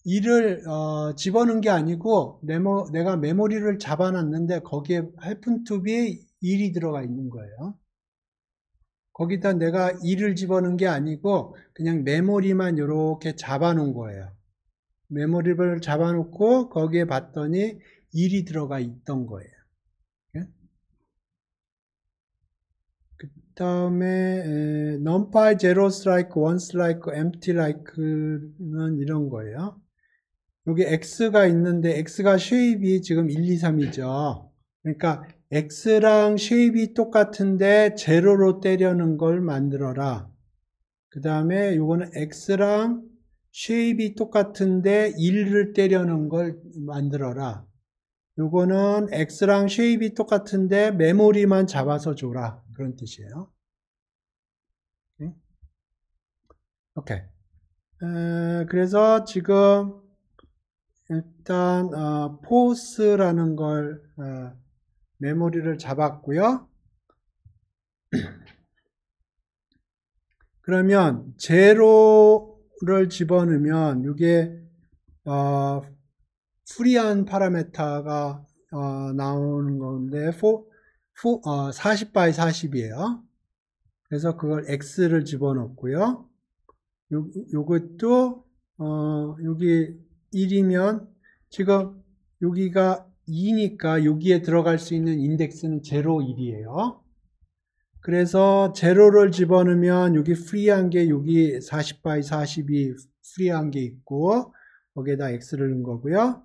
1을 집어넣은 게 아니고 내가 메모리를 잡아놨는데 거기에 happen to be 1이 들어가 있는 거예요. 거기다 내가 1을 집어넣은 게 아니고 그냥 메모리만 이렇게 잡아놓은 거예요. 메모리를 잡아놓고 거기에 봤더니 1이 들어가 있던 거예요. 그 다음에 numpy zeros like, ones like, empty like는 이런 거예요. 여기 x가 있는데 x가 shape이 지금 1, 2, 3이죠. 그러니까 x랑 shape이 똑같은데 제로로 때려는 걸 만들어라. 그 다음에 요거는 x랑 shape이 똑같은데 1을 때려는 걸 만들어라. 요거는 x랑 shape이 똑같은데 메모리만 잡아서 줘라. 그런 뜻이에요. 오케이. 그래서 지금 일단 포스라는 걸 메모리를 잡았고요. 그러면 제로를 집어넣으면 이게 프리한 파라메타가 나오는 건데 40 by 40이에요. 그래서 그걸 x를 집어넣고요. 요것도 여기 1이면 지금 여기가 2니까 여기에 들어갈 수 있는 인덱스는 0, 1이에요. 그래서 제로를 집어넣으면 여기 프리한 게 여기 40 by 40이 프리한 게 있고 거기에다 x를 넣은 거고요.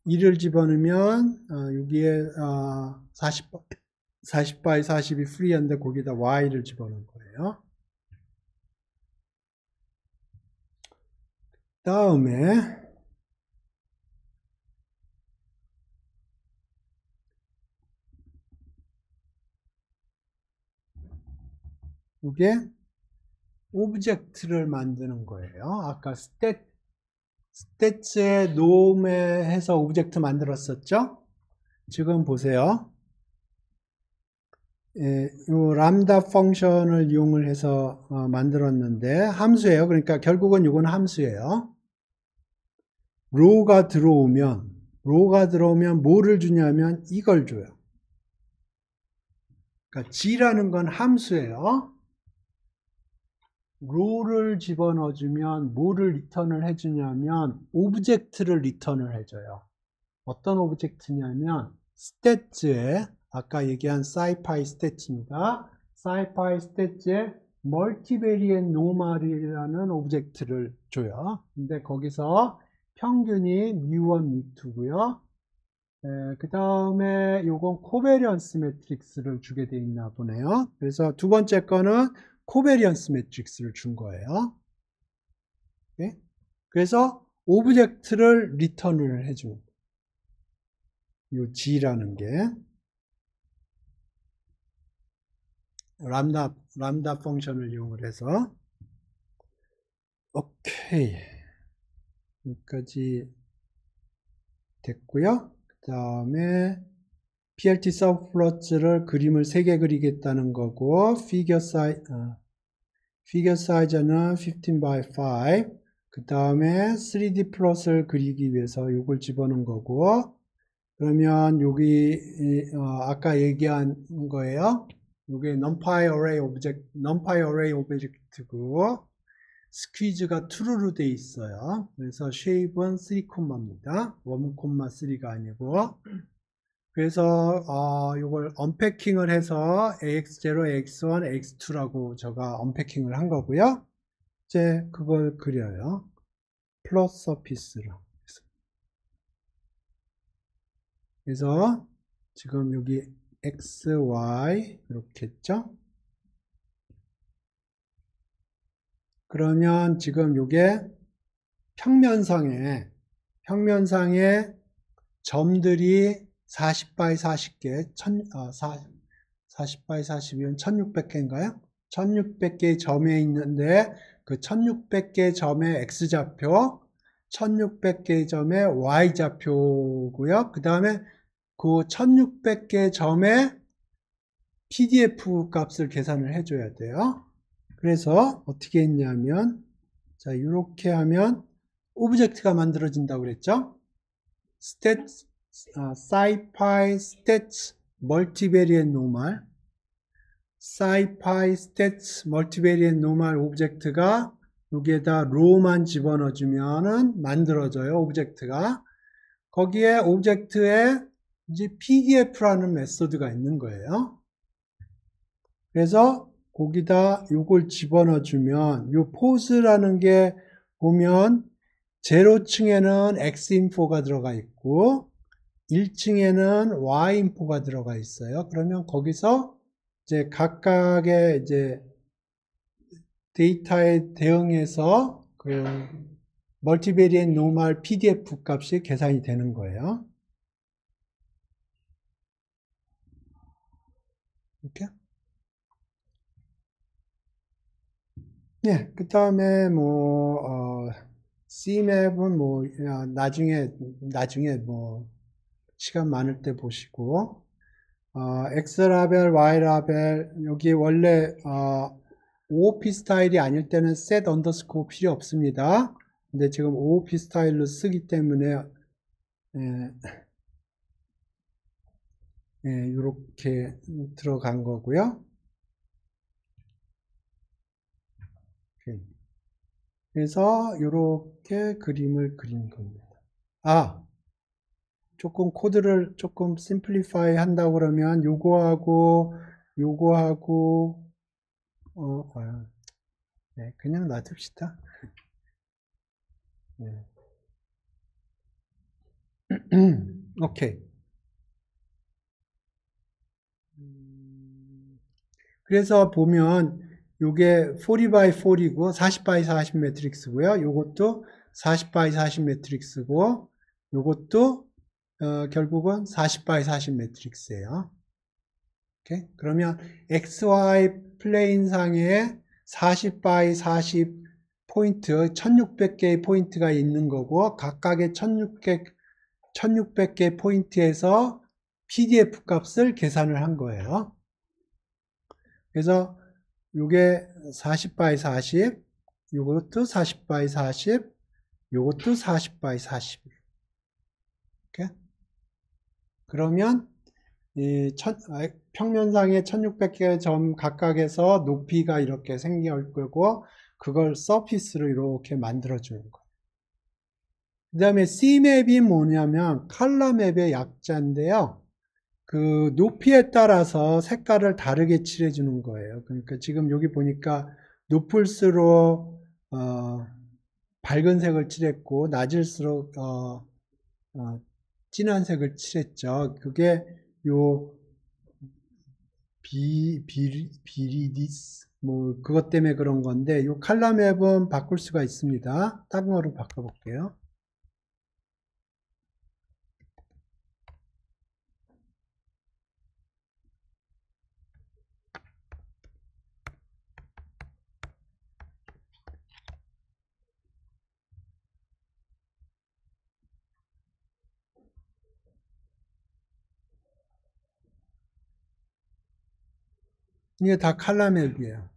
2를 집어넣으면 여기에 40 by 40이 프리한데 거기다 y를 집어넣은 거예요. 다음에 이게 오브젝트를 만드는 거예요. 아까 스태츠에 노메해서 오브젝트 만들었었죠? 지금 보세요. 요 람다 펑션을 이용을 해서 만들었는데 함수예요. 그러니까 결국은 이건 함수예요. 로우가 들어오면 뭐를 주냐면 이걸 줘요. 그러니까 g라는 건 함수예요. 로우를 집어넣어주면 뭐를 리턴을 해주냐면 오브젝트를 리턴을 해줘요. 어떤 오브젝트냐면 스태츠에 아까 얘기한 scipy 스태츠입니다. scipy 스태츠에 멀티베리엣 노멀이라는 오브젝트를 줘요. 근데 거기서 평균이 mu1, mu2고요. 그 다음에 요건 코베리언스 매트릭스를 주게 돼 있나 보네요. 그래서 두 번째 거는 코베리언스 매트릭스를 준 거예요. 네? 그래서 오브젝트를 리턴을 해준 요 G라는 게 람다 펑션을 이용을 해서 오케이 여기까지 됐고요. 그 다음에 PLT 서브플롯을 그림을 3개 그리겠다는 거고 피겨 사이즈는 15 by 5 그 다음에 3D 플롯을 그리기 위해서 이걸 집어넣은 거고 그러면 여기 아까 얘기한 거예요. 이게 numpy array 오브젝트고 스퀴즈가 true로 돼 있어요. 그래서 shape은 3콤마입니다. 1,3가 아니고. 그래서 이걸 언패킹을 해서 ax0, ax1, ax2라고 제가 언패킹을 한 거고요. 이제 그걸 그려요. 플러스 서피스로. 그래서 지금 여기 x, y 이렇게 했죠. 그러면 지금 이게 평면상에 점들이 40 by 40개, 40 by 40이면 1600개인가요? 1600개의 점에 있는데 그 1600개의 점의 x좌표, 1600개의 점의 y좌표고요. 그 다음에 그 1600개의 점의 PDF 값을 계산을 해줘야 돼요. 그래서 어떻게 했냐면 자 이렇게 하면 오브젝트가 만들어진다고 그랬죠. stats, scipy stats multivariate normal scipy stats multivariate normal 오브젝트가 여기에다 row만 집어넣어주면은 만들어져요. 오브젝트가 거기에 오브젝트에 이제 PDF라는 메소드가 있는 거예요. 그래서 거기다 요걸 집어넣어주면 요 포즈라는 게 보면 0층에는 xinfo가 들어가 있고 1층에는 yinfo가 들어가 있어요. 그러면 거기서 이제 각각의 이제 데이터에 대응해서 그 멀티베리엣 노멀 PDF 값이 계산이 되는 거예요. 이렇게. 네, 그 다음에 CMap은 나중에 시간 많을 때 보시고, X라벨, Y라벨, 여기 원래, OOP 스타일이 아닐 때는 set underscore 필요 없습니다. 근데 지금 OOP 스타일로 쓰기 때문에, 이렇게 들어간 거고요. 그래서 이렇게 그림을 그린 겁니다. 조금 코드를 조금 심플리파이 한다고 그러면 요거하고 네, 그냥 놔둡시다. 네. 오케이. 그래서 보면 요게 40 by 40이고 40 by 40 매트릭스고요. 요것도 40 by 40 매트릭스고 요것도 결국은 40 by 40 매트릭스예요. 오케이? 그러면 XY 플레인 상에 40 by 40 포인트, 1600개의 포인트가 있는 거고 각각의 1600개 포인트에서 PDF 값을 계산을 한 거예요. 그래서 요게 40 by 40, 요것도 40 by 40, 요것도 40 by 40. 이렇게. 그러면 평면상의 1600개의 점 각각에서 높이가 이렇게 생길 거고 그걸 서피스로 이렇게 만들어 주는 거예요. 그 다음에 C맵이 뭐냐면 컬러맵의 약자인데요. 그 높이에 따라서 색깔을 다르게 칠해 주는 거예요. 그러니까 지금 여기 보니까 높을수록 밝은 색을 칠했고 낮을수록 진한 색을 칠했죠. 그게 요 비리디스 그것 때문에 그런 건데 요 칼라 맵은 바꿀 수가 있습니다. 다른 거로 바꿔 볼게요. 이게 다 칼라 맵이에요.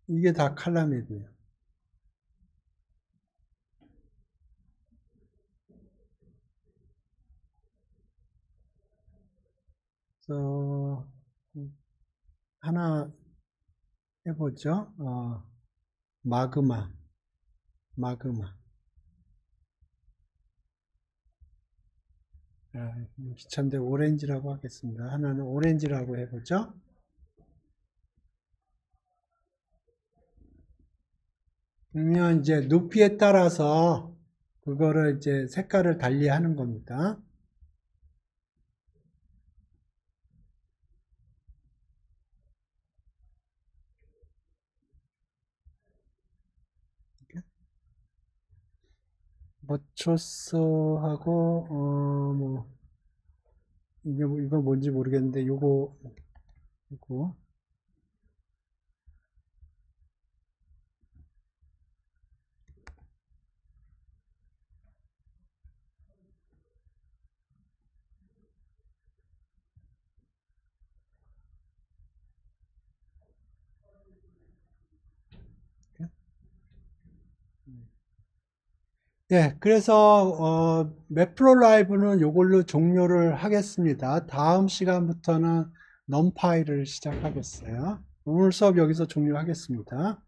이게 다 칼라 맵이에요. 그래서 하나 해보죠. 마그마. 귀찮은데 오렌지라고 하겠습니다. 하나는 오렌지라고 해보죠. 그러면 이제 높이에 따라서 그거를 이제 색깔을 달리 하는 겁니다. 맞췄어 하고 뭐 이거 뭔지 모르겠는데 요거 예, 그래서 맵프로 라이브는 요걸로 종료를 하겠습니다. 다음 시간부터는 넘파이를 시작하겠어요. 오늘 수업 여기서 종료하겠습니다.